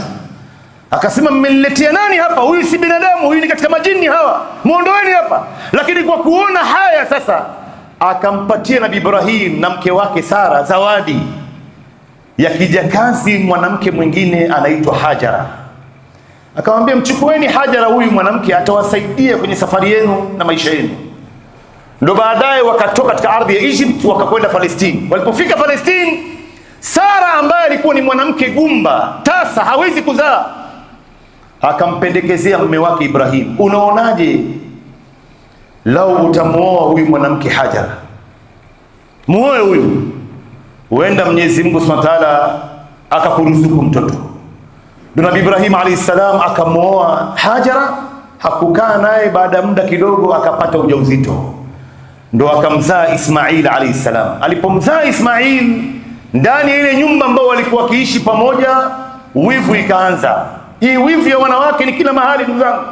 akasema mmeniletea nani hapa? Huyu si binadamu, huyu ni katika majini hawa, muondoeni hapa. Lakini kwa kuona haya sasa, akampatia Nabii Ibrahim na mke wake Sara zawadi ya kijakazi mwanamke mwingine anaitwa Hajara. Akamwambia mchukueni Hajara, huyu mwanamke atawasaidia kwenye safari yenu na maisha yenu. Ndio baadaye wakatoka katika ardhi ya Egypt wakakwenda Palestine. Walipofika Palestine, Sara ambaye alikuwa ni mwanamke gumba tasa, hawezi kuzaa, akampendekezea mume wake Ibrahim, unaonaje lau utamuoa huyu mwanamke Hajara? Muoe huyu, huenda Mwenyezi Mungu Subhanahu wa Ta'ala akakuruzuku mtoto. Ndio Nabii Ibrahim alayhi salam akamuoa Hajara. Hakukaa naye, baada ya muda kidogo akapata ujauzito, ndo akamzaa Ismail alayhi salam. Alipomzaa Ismail, ndani ya ile nyumba ambao walikuwa wakiishi pamoja, wivu ikaanza. Hii wivu ya wanawake ni kila mahali ndugu zangu.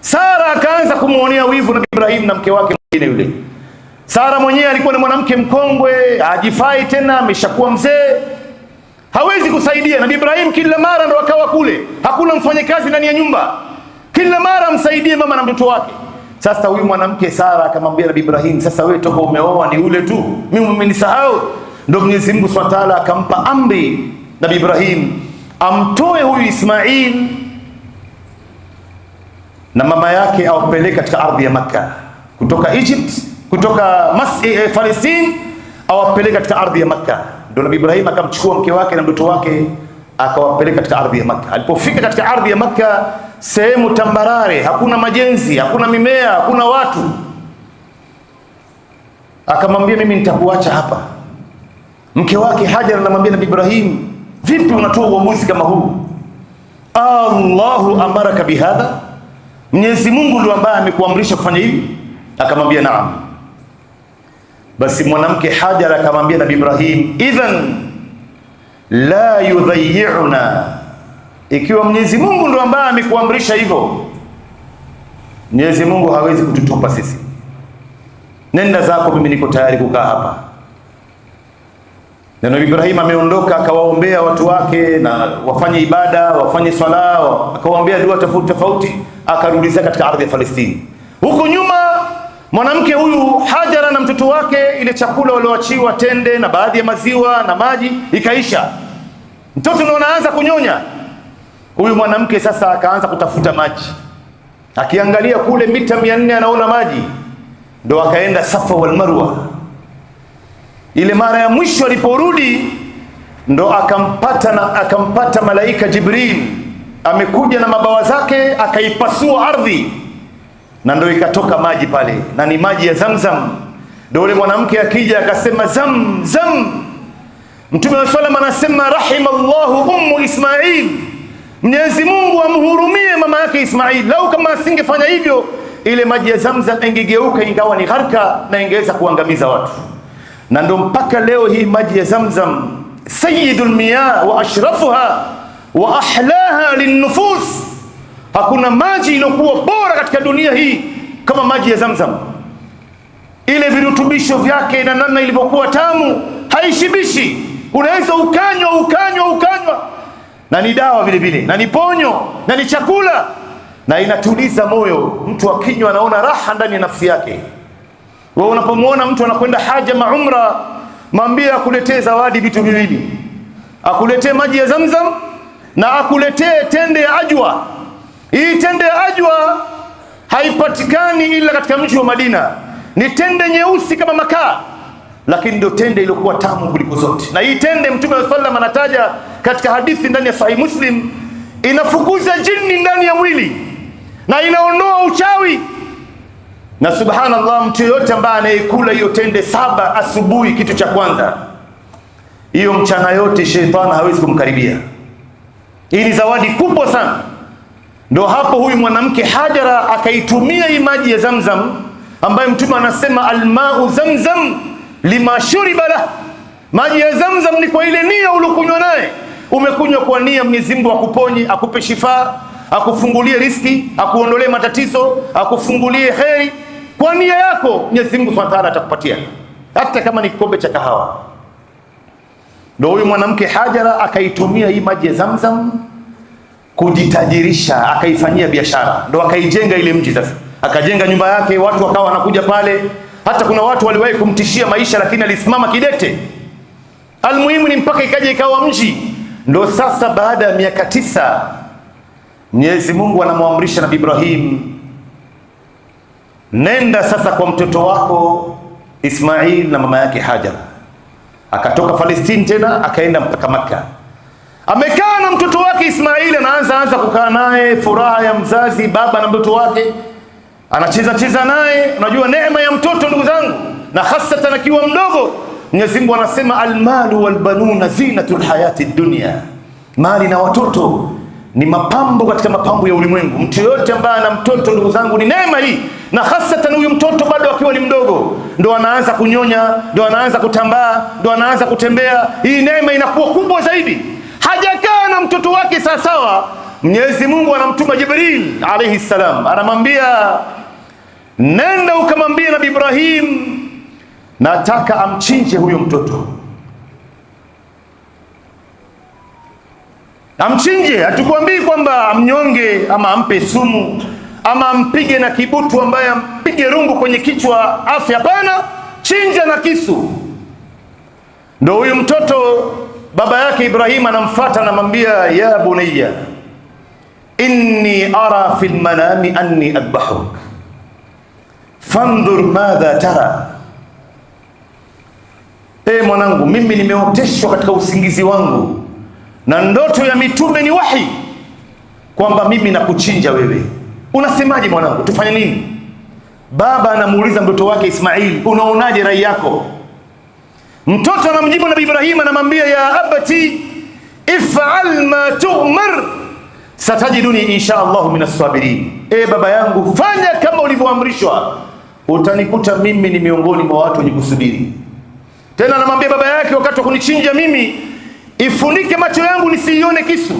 Sara akaanza kumuonea wivu Nabii Ibrahim na mke wake mwingine yule. Sara mwenyewe alikuwa ni mwanamke mkongwe, hajifai tena, ameshakuwa mzee, hawezi kusaidia. Nabii Ibrahim kila mara ndo akawa kule, hakuna mfanyakazi ndani ya nyumba, kila mara msaidie mama na mtoto wake. Sasa huyu mwanamke Sara akamwambia Nabii Ibrahim, sasa wewe toka umeoa ni ule tu, mimi umenisahau. Ndio Mwenyezi Mungu Subhanahu wa Ta'ala akampa amri Nabii Ibrahim amtoe huyu Ismail na mama yake awapeleke katika ardhi ya Makka, kutoka Egypt, kutoka Palestine, awapeleke katika ardhi ya Makka. Ndio Nabii Ibrahim akamchukua mke wake na mtoto wake akawapeleka katika ardhi ya Makka. Alipofika katika ardhi ya Makka, sehemu tambarare, hakuna majenzi, hakuna mimea, hakuna watu, akamwambia mimi nitakuacha hapa. Mke wake Hajar anamwambia Nabii Ibrahim, vipi unatoa uamuzi kama huu? Allahu amaraka bihadha, Mwenyezi Mungu ndio ambaye amekuamrisha kufanya hivi? Akamwambia naam. Basi mwanamke Hajar akamwambia Nabii Ibrahim, idhan la yudhayyuna, ikiwa Mwenyezi Mungu ndio ambaye amekuamrisha hivyo, Mwenyezi Mungu hawezi kututupa sisi, nenda zako, mimi niko tayari kukaa hapa. Na Nabii Ibrahim ameondoka, akawaombea watu wake na wafanye ibada, wafanye swala, akawaombea dua tofauti tofauti, akarudisha katika ardhi ya Palestine. Huko nyuma mwanamke huyu Hajara na mtoto wake, ile chakula walioachiwa, tende na baadhi ya maziwa na maji, ikaisha. Mtoto ndio anaanza kunyonya. Huyu mwanamke sasa akaanza kutafuta maji, akiangalia kule mita 400 anaona maji, ndo akaenda Safa wal Marwa. Ile mara ya mwisho aliporudi ndo akampata malaika Jibril amekuja na mabawa zake, akaipasua ardhi na ndo ikatoka maji pale, na ni maji ya Zamzam. Ndio yule mwanamke akija akasema Zamzam. Mtume wa sallam anasema rahimallahu ummu Ismail, Mwenyezi Mungu amhurumie mama yake Ismail. Lau kama asingefanya hivyo, ile maji ya Zamzam ingegeuka ingawa ni gharka na ingeweza kuangamiza watu. Na ndo mpaka leo hii maji ya Zamzam sayyidul miyah wa ashrafuha wa ahlaha linnufus. Hakuna maji iliyokuwa bora katika dunia hii kama maji ya Zamzam. Ile virutubisho vyake na namna ilivyokuwa tamu haishibishi. Unaweza ukanywa, na ni dawa vile vile, na ni ponyo, na ni chakula, na inatuliza moyo. Mtu akinywa anaona raha ndani ya nafsi yake. Wewe unapomwona mtu anakwenda haja maumra, mwambie akuletee zawadi vitu viwili: akuletee maji ya Zamzam na akuletee tende ya ajwa. Hii tende ya ajwa haipatikani ila katika mji wa Madina. Ni tende nyeusi kama makaa, lakini ndio tende iliyokuwa tamu kuliko zote. Na hii tende Mtume wa sallam anataja katika hadithi ndani ya Sahih Muslim, inafukuza jini ndani ya mwili na inaondoa uchawi. Na subhanallah, mtu yote ambaye anayekula hiyo tende 7 asubuhi kitu cha kwanza, hiyo mchana yote shetani hawezi kumkaribia. Hii ni zawadi kubwa sana. Ndio hapo huyu mwanamke Hajara akaitumia hii maji ya Zamzam ambayo Mtume anasema almau zamzam lima shuriba la. Maji ya Zamzam ni kwa ile nia uliokunywa naye. Umekunywa kwa nia Mwenyezi Mungu akuponye, akupe shifa, akufungulie riziki, akuondolee matatizo, akufungulie kheri. Kwa nia yako Mwenyezi Mungu Subhanahu wa Ta'ala atakupatia, hata kama ni kikombe cha kahawa. Ndio huyu mwanamke Hajara akaitumia hii maji ya Zamzam kujitajirisha, akaifanyia biashara. Ndio akaijenga ile mji sasa. Akajenga nyumba yake, watu wakawa wanakuja pale. Hata kuna watu waliwahi kumtishia maisha, lakini alisimama kidete. Almuhimu ni mpaka ikaja ikawa mji. Ndio sasa baada ya miaka 9 Mwenyezi Mungu anamwamrisha Nabii Ibrahim, nenda sasa kwa mtoto wako Ismail na mama yake Hajar. Akatoka Palestina tena akaenda mpaka Makka. Amekaa na mtoto wake Ismail, anaanza kukaa naye, furaha ya mzazi, baba na mtoto wake. Anacheza naye. Unajua neema ya mtoto ndugu zangu, na hasatan akiwa mdogo. Mwenyezi Mungu anasema almalu walbanuna zinatul hayati dunya. Mali na watoto ni mapambo katika mapambo ya ulimwengu. Mtu yote ambaye ana mtoto ndugu zangu ni neema hii, na hasatan huyu mtoto bado akiwa ni mdogo, ndo anaanza kunyonya, ndo anaanza kutambaa, ndo anaanza kutembea. Hii neema inakuwa kubwa zaidi. Hajakaa na mtoto wake sawasawa, Mwenyezi Mungu anamtuma Jibril alayhi salam, anamwambia nenda ukamwambie Nabii Ibrahim nataka amchinje huyo mtoto. Amchinje, hatukwambii kwamba amnyonge ama ampe sumu ama ampige na kibutu ambaye ampige rungu kwenye kichwa afya. Hapana, chinja na kisu. Ndio huyu mtoto baba yake Ibrahim anamfuata, anamwambia ya bunayya inni ara fil manami anni adbahuk fandhur madha tara. Mwanangu, mimi nimeoteshwa katika usingizi wangu na ndoto ya mitume ni wahi kwamba mimi nakuchinja wewe. Unasemaje mwanangu, tufanye nini? Baba anamuuliza mtoto wake Ismail, unaonaje rai yako? Mtoto anamjibu Nabii Ibrahim, anamwambia ya abati if'al ma tu'mar satajiduni insha Allah minas sabirin. Baba yangu, fanya kama ulivyoamrishwa, utanikuta mimi ni miongoni mwa watu wenye kusubiri. Tena anamwambia baba yake, wakati wa kunichinja mimi, ifunike macho yangu nisiione kisu,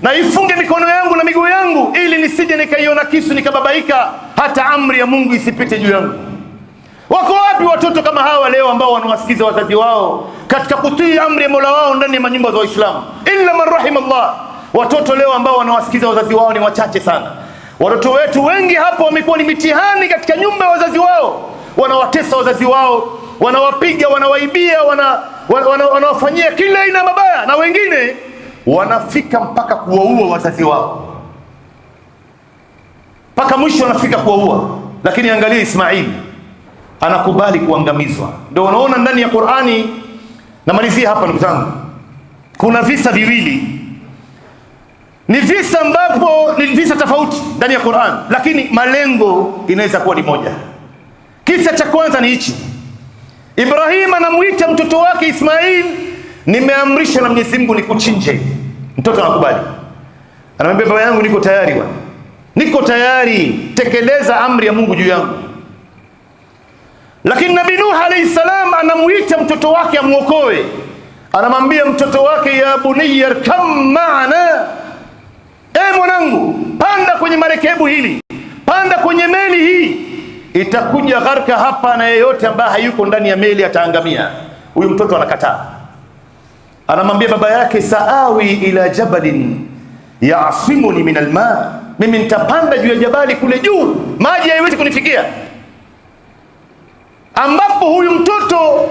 na ifunge mikono yangu na miguu yangu, ili nisije nikaiona kisu nikababaika, hata amri ya Mungu isipite juu yangu. Wako wapi watoto kama hawa leo ambao wanawasikiza wazazi wao katika kutii amri ya Mola wao ndani ya manyumba za Waislamu? Illa man rahimallah. Watoto leo ambao wanawasikiza wazazi wao ni wachache sana. Watoto wetu wengi hapo wamekuwa ni mitihani katika nyumba ya wazazi wao. Wanawatesa wazazi wao, wanawapiga, wanawaibia, wanawafanyia kila aina mabaya, na wengine wanafika mpaka kuwaua wazazi wao. Mpaka mwisho wanafika kuwaua. Lakini angalia Ismail, anakubali kuangamizwa. Ndio unaona ndani ya Qur'ani, namalizia hapa ndugu zangu, kuna visa viwili, ni visa ambapo ni visa tofauti ndani ya Qur'an, lakini malengo inaweza kuwa ni moja. Kisa cha kwanza ni hichi: Ibrahim anamuita mtoto wake Ismail, nimeamrishwa na Mwenyezi Mungu nikuchinje. Mtoto anakubali, anamwambia baba yangu, niko tayari bwana, niko tayari, tekeleza amri ya Mungu juu yangu. Lakini Nabii Nuh alayhi salam anamuita mtoto wake amuokoe, anamwambia mtoto wake, ya bunayya arkam ma'ana, mwanangu, panda kwenye marekebu hili, panda kwenye meli hii, itakuja gharka hapa na yeyote ambaye hayuko ndani ya meli ataangamia. Huyu mtoto anakataa, anamwambia baba yake, saawi ila jabalin ya'simuni min alma, mimi nitapanda juu ya jabali kule juu, maji hayawezi kunifikia. Ambapo huyu mtoto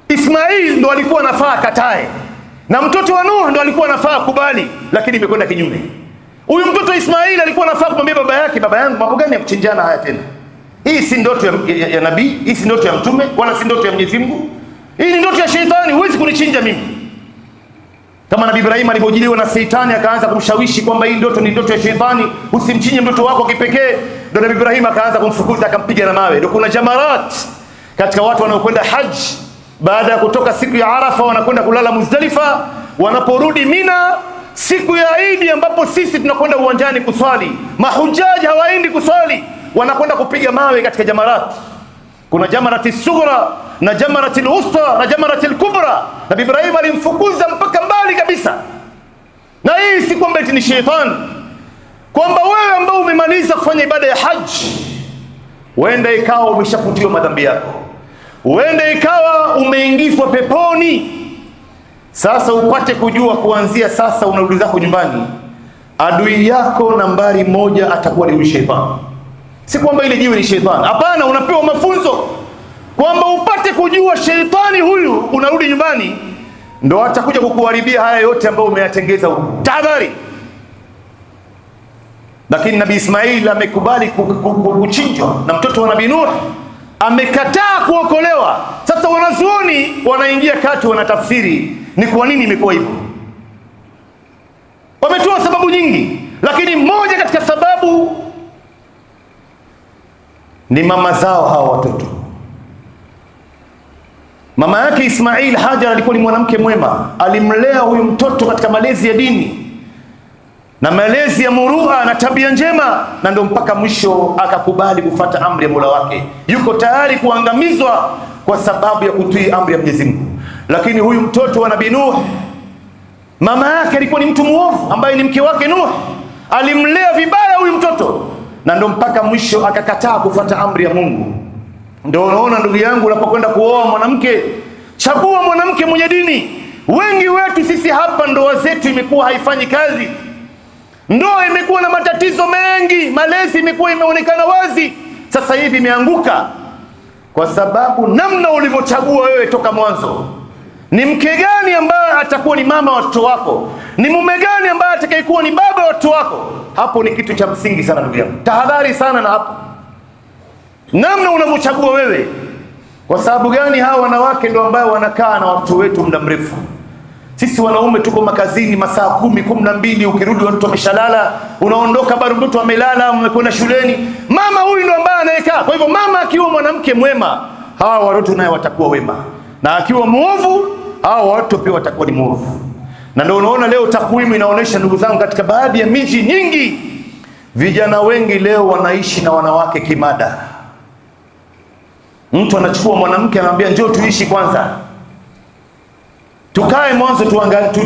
Ismail ndo alikuwa anafaa katae, na mtoto wa Nuh ndo alikuwa anafaa kubali, lakini imekwenda kinyume. Huyu mtoto Ismail alikuwa anafaa kumwambia baba yake, baba yangu, mambo gani ya kuchinjana haya tena? Hii si ndoto ya nabii, hii si ndoto ya mtume, wala si ndoto ya Mwenyezi Mungu. Hii ni ndoto ya sheitani, huwezi kunichinja mimi. Kama Nabii Ibrahim alipojiliwa na Shetani akaanza kumshawishi kwamba hii ndoto ni ndoto ya sheitani, usimchinje mtoto wako kipekee, ndio Nabii Ibrahim akaanza kumfukuza, akampiga na mawe. Ndio kuna jamarat katika watu wanaokwenda haji, baada ya kutoka siku ya Arafa wanakwenda kulala Muzdalifa, wanaporudi Mina siku ya Idi ambapo sisi tunakwenda uwanjani kuswali, mahujaji hawaendi kuswali, wanakwenda kupiga mawe katika jamarat. Kuna jamarati sughra na jamarati al-wusta na jamarati al-kubra. Nabii Ibrahim alimfukuza mpaka mbali kabisa. Na hii si kwamba eti ni shetani, kwamba wewe ambao umemaliza kufanya ibada ya haji, huenda ikawa umeshafutiwa madhambi yako, huenda ikawa umeingizwa peponi. Sasa upate kujua kuanzia sasa unarudi zako nyumbani, adui yako nambari moja atakuwa ni shetani. Si kwamba ile jiwe ni shetani, hapana, unapewa mafunzo kwamba upate kujua shetani huyu, unarudi nyumbani ndo atakuja kukuharibia haya yote ambayo umeyatengeza huko. Tahadhari. Lakini Nabii Ismail amekubali kuchinjwa na mtoto wa Nabii Nuh, amekataa kuokolewa. Sasa wanazuoni wanaingia kati, wanatafsiri ni kwa nini imekuwa hivyo. Wametoa sababu nyingi, lakini moja katika sababu ni mama zao hawa watoto. Mama yake Ismail, Hajar, alikuwa ni mwanamke mwema, alimlea huyu mtoto katika malezi ya dini na malezi ya murua na tabia njema, na ndio mpaka mwisho akakubali kufuata amri ya Mola wake. Yuko tayari kuangamizwa kwa sababu ya kutii amri ya Mwenyezi Mungu. Lakini huyu mtoto wa Nabii Nuh, mama yake alikuwa ni mtu muovu ambaye ni mke wake Nuh, alimlea vibaya huyu mtoto, na ndio mpaka mwisho akakataa kufuata amri ya Mungu. Ndio unaona ndugu yangu, unapokwenda kuoa mwanamke, chagua mwanamke mwenye dini. Wengi wetu sisi hapa ndoa zetu imekuwa haifanyi kazi, ndoa imekuwa na matatizo mengi, malezi imekuwa imeonekana wazi, sasa hivi imeanguka kwa sababu namna ulivyochagua wewe toka mwanzo. Ni mke gani ambaye atakuwa ni mama wa watoto wako? Ni mume gani ambaye atakayekuwa ni baba wa watoto wako? Hapo ni kitu cha msingi sana ndugu yangu. Tahadhari sana na hapo. Namna unavyochagua wewe. Kwa sababu gani? Hawa wanawake ndio ambao wanakaa na watoto wetu muda mrefu. Sisi wanaume tuko makazini masaa 10, 12, ukirudi watoto wameshalala, unaondoka bado mtoto amelala, umekwenda shuleni. Mama huyu ndio ambaye anayekaa. Kwa hivyo mama akiwa mwanamke mwema, hawa watoto naye watakuwa wema. Na akiwa muovu, hawa watoto pia watakuwa ni muovu. Na ndio unaona leo takwimu inaonyesha ndugu zangu, katika baadhi ya miji nyingi vijana wengi leo wanaishi na wanawake kimada. Mtu anachukua mwanamke anamwambia njoo tuishi kwanza, tukae mwanzo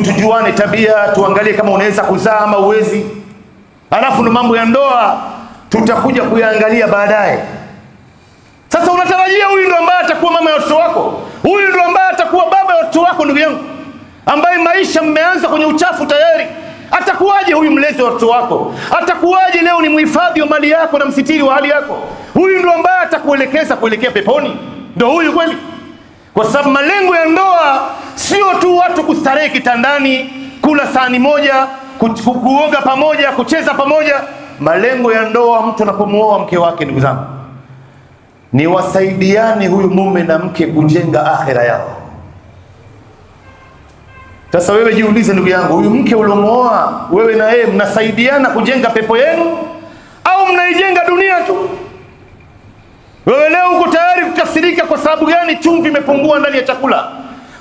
tujuane tabia, tuangalie kama unaweza kuzaa ama uwezi, alafu ndo mambo ya ndoa tutakuja kuyaangalia baadaye. Sasa unatarajia huyu ndo ambaye atakuwa mama ya watoto wako? Huyu ndo ambaye atakuwa baba ya watoto wako ndugu yangu, ambaye maisha mmeanza kwenye uchafu tayari? Atakuwaje huyu mlezi wa watoto wako? Atakuwaje leo ni mhifadhi wa mali yako na msitiri wa hali yako? Huyu ndo ambaye atakuelekeza kuelekea peponi? Ndo huyu kweli? Kwa sababu malengo ya ndoa sio tu watu kustarehe kitandani, kula sahani moja, kuoga pamoja, kucheza pamoja. Malengo ya ndoa, mtu anapomuoa mke wake ndugu zangu, ni wasaidiane huyu mume na mke kujenga akhira yao. Sasa wewe jiulize ndugu yangu, huyu mke uliomuoa wewe na yeye mnasaidiana kujenga pepo yenu au mnaijenga dunia tu? Wewe leo uko tayari kukasirika kwa sababu gani? Chumvi imepungua ndani ya chakula,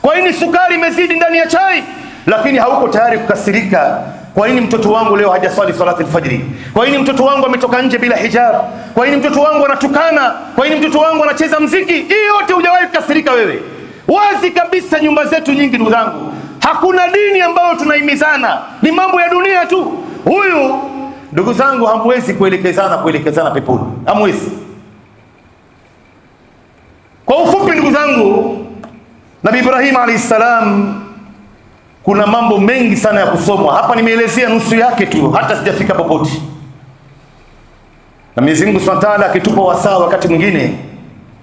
kwa nini sukari imezidi ndani ya chai, lakini hauko tayari kukasirika kwa nini mtoto wangu leo hajaswali salati alfajiri, kwa nini mtoto wangu ametoka nje bila hijab, kwa nini mtoto wangu anatukana, kwa nini mtoto wangu anacheza mziki. Hii yote hujawahi kukasirika wewe. Wazi kabisa nyumba zetu nyingi ndugu zangu, hakuna dini ambayo tunahimizana, ni mambo ya dunia tu. Huyu ndugu zangu hamwezi kuelekezana peponi, hamwezi. Kwa ufupi ndugu zangu, Nabii Ibrahim alayhis salam kuna mambo mengi sana ya kusomwa hapa, nimeelezea nusu yake tu, hata sijafika popote. Na Mwenyezi Mungu Subhanahu wa Ta'ala akitupa wasaa, wakati mwingine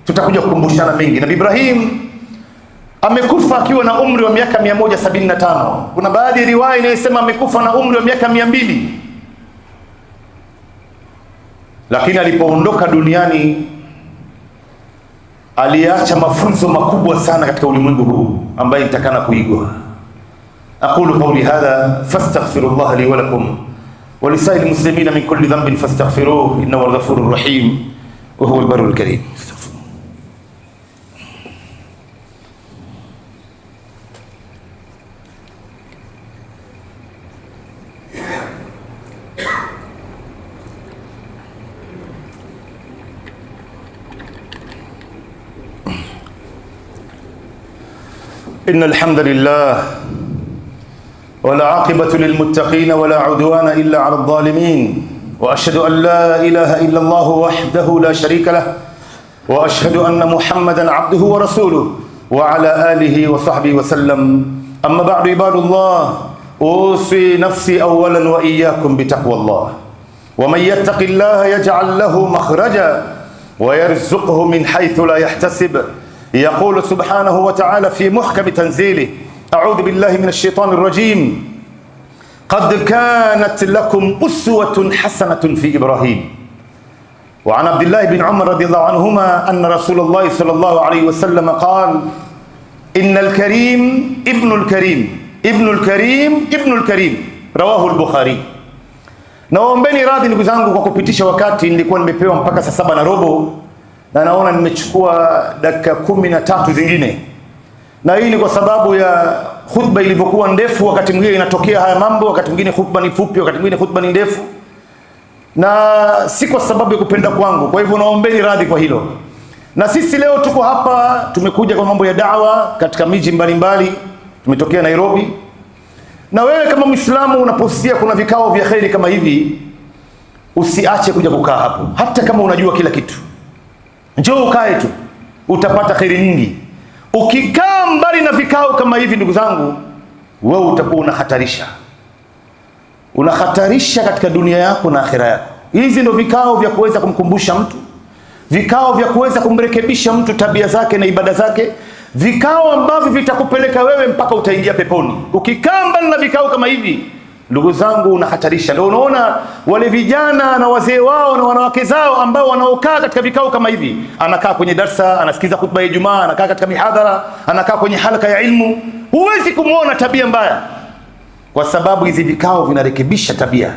tutakuja kukumbushana mengi. Nabii Ibrahim amekufa akiwa na umri wa miaka 175. Kuna baadhi ya riwaya inayosema amekufa na umri wa miaka 200. Lakini alipoondoka duniani aliacha mafunzo makubwa sana katika ulimwengu huu ambaye nitakana kuigwa. Aqulu qawli hadha fastaghfirullaha li wa lakum wa lisairil muslimina min kulli dhanbin fastaghfiruhu innahu huwal ghafurur rahim wa huwal barrul karim. إن الحمد لله والعاقبة للمتقين ولا عدوان إلا على الظالمين وأشهد أن لا إله إلا الله وحده لا شريك له وأشهد أن محمدا عبده ورسوله وعلى آله وصحبه وسلم. أما بعد عباد الله، أوصي نفسي أولا وإياكم بتقوى الله. ومن يتق الله يجعل له مخرجا ويرزقه من حيث لا يحتسب. يقول سبحانه وتعالى في محكم تنزيله: أعوذ بالله من الشيطان الرجيم. قد كانت لكم أسوة حسنة في إبراهيم. وعن عبد الله بن عمر رضي الله عنهما أن رسول الله صلى الله عليه وسلم قال: إن الكريم ابن الكريم ابن الكريم ابن الكريم. رواه البخاري. Naombeni radhi ndugu zangu kwa kupitisha wakati, nilikuwa nimepewa mpaka saa 7:15 na naona nimechukua dakika 13 zingine, na hii ni kwa sababu ya khutba ilivyokuwa ndefu. Wakati mwingine inatokea haya mambo, wakati mwingine khutba ni fupi, wakati mwingine khutba ni ndefu, na si kwa sababu ya kupenda kwangu. Kwa hivyo naombeni radhi kwa hilo. Na sisi leo tuko hapa, tumekuja kwa mambo ya da'wa katika miji mbalimbali, tumetokea Nairobi. Na wewe kama Muislamu unaposikia kuna vikao vya khairi kama hivi, usiache kuja kukaa hapo, hata kama unajua kila kitu. Njoo ukae tu, utapata khairi nyingi. Ukikaa mbali na vikao kama hivi ndugu zangu, wewe utakuwa unahatarisha katika dunia yako na akhira yako. Hizi ndio vikao vya kuweza kumkumbusha mtu, vikao vya kuweza kumrekebisha mtu tabia zake na ibada zake, vikao ambavyo vitakupeleka wewe mpaka utaingia peponi. Ukikaa mbali na vikao kama hivi ndugu zangu, unahatarisha. Ndio unaona wale vijana na wazee wao na wanawake zao ambao wanaokaa katika vikao kama hivi, anakaa kwenye darsa, anasikiza khutba ya Ijumaa, anakaa katika mihadhara, anakaa kwenye halaka ya ilmu, huwezi kumuona tabia mbaya, kwa sababu hizi vikao vinarekebisha tabia.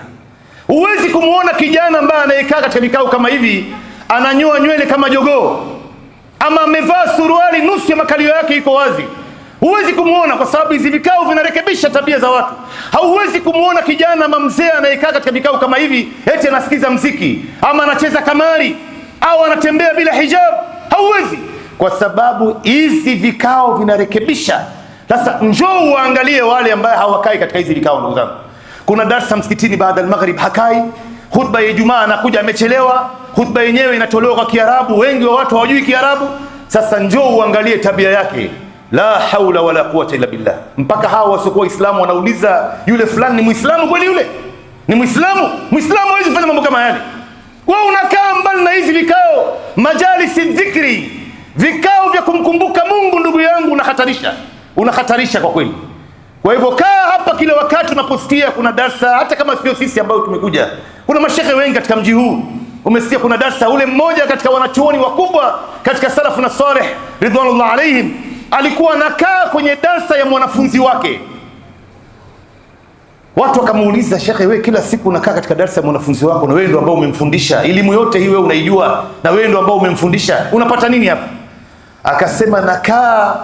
Huwezi kumuona kijana ambaye anayekaa katika vikao kama hivi ananyoa nywele kama jogoo, ama amevaa suruali nusu ya makalio yake iko wazi. Huwezi kumuona, kwa sababu hizi vikao vinarekebisha tabia za watu. Hauwezi kumuona kijana ama mzee anayekaa katika vikao kama hivi eti anasikiza mziki ama anacheza kamari au anatembea bila hijab. Hauwezi, kwa sababu hizi vikao vinarekebisha. Sasa njoo uangalie wale ambao hawakai katika hizi vikao ndugu zangu. Kuna darasa msikitini baada ya maghrib hakai, khutba ya Ijumaa anakuja amechelewa, khutba yenyewe inatolewa kwa Kiarabu, wengi wa watu hawajui Kiarabu. Sasa njoo uangalie tabia yake. La haula wala quwwata illa billah. Mpaka hawa wasiokuwa Waislamu wanauliza, yule fulani ni Muislamu kweli? Yule ni Muislamu? Muislamu hawezi kufanya mambo kama yale. Wewe unakaa mbali na hizi vikao, majalisi dhikri, vikao vya kumkumbuka Mungu ndugu yangu, unahatarisha kwa kweli. Kwa hivyo kaa hapa kila wakati unaposikia kuna darsa, hata kama sio sisi ambao tumekuja. Kuna mashehe wengi katika mji huu, Umesikia kuna darsa, ule mmoja katika wanachuoni wakubwa katika salafu na salih ridwanullah alaihim alikuwa anakaa kwenye darsa ya mwanafunzi wake. Watu wakamuuliza, shekhe, wewe kila siku unakaa katika darsa ya mwanafunzi wako na wewe ndio ambao umemfundisha elimu yote hii, wewe unaijua na wewe ndio ambao umemfundisha, unapata nini hapa? Akasema, nakaa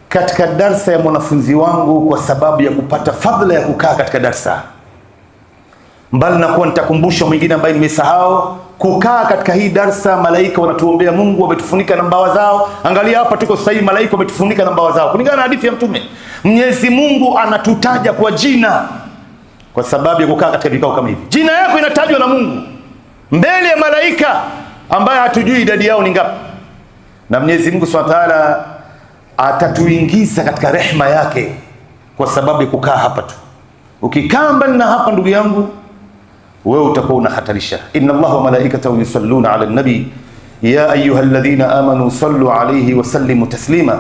katika darsa ya mwanafunzi wangu kwa sababu ya kupata fadhila ya kukaa katika darsa, mbali na kuwa nitakumbusha mwingine ambaye nimesahau, kukaa katika hii darsa, malaika wanatuombea Mungu, wametufunika na mbawa zao. Angalia hapa tuko sasa hivi, malaika wametufunika na mbawa zao. Kulingana na hadithi ya Mtume, Mwenyezi Mungu anatutaja kwa jina kwa sababu ya kukaa katika vikao kama hivi. Jina yako inatajwa na Mungu mbele ya malaika ambaye hatujui idadi yao ni ngapi, na Mwenyezi Mungu Subhanahu wa Ta'ala atatuingiza katika rehema yake kwa sababu ya kukaa hapa tu. Ukikaa mbali na hapa, ndugu yangu, wewe utakuwa unahatarisha. Inna Allaha wa malaikatahu yusalluna ala nabi ya ayyuhalladhina amanu sallu alayhi wa sallimu taslima.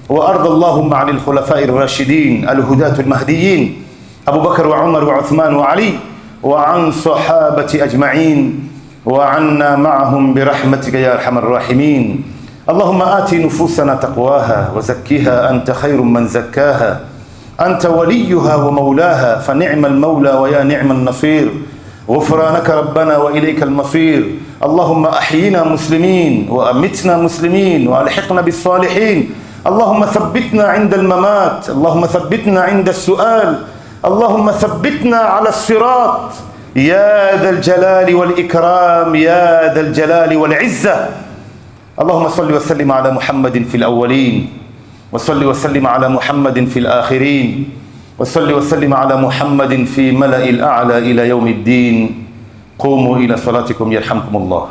Wa arda Allahumma 'anil khulafai ar-rashidin al-hudatu al-mahdiyyin Abu Bakr wa Umar wa Uthman wa Ali wa 'an sahabati ajma'in wa 'anna ma'ahum bi rahmatika ya arhamar rahimin. Allahumma ati nufusana taqwaha wa zakkiha anta khairum man zakkaha anta waliyuha wa mawlaha fa ni'mal mawla wa ya ni'man nasir. غفرانك ربنا وإليك المصير. اللهم أحينا مسلمين وأمتنا مسلمين وألحقنا بالصالحين. اللهم ثبتنا عند الممات. اللهم ثبتنا عند السؤال. اللهم ثبتنا على الصراط يا ذا الجلال والإكرام يا ذا الجلال والعزة. اللهم صل وسلم على محمد في الأولين وصل وسلم على محمد في الآخرين وصل وسلم على محمد في ملأ الأعلى إلى يوم الدين. قوموا إلى صلاتكم يرحمكم الله.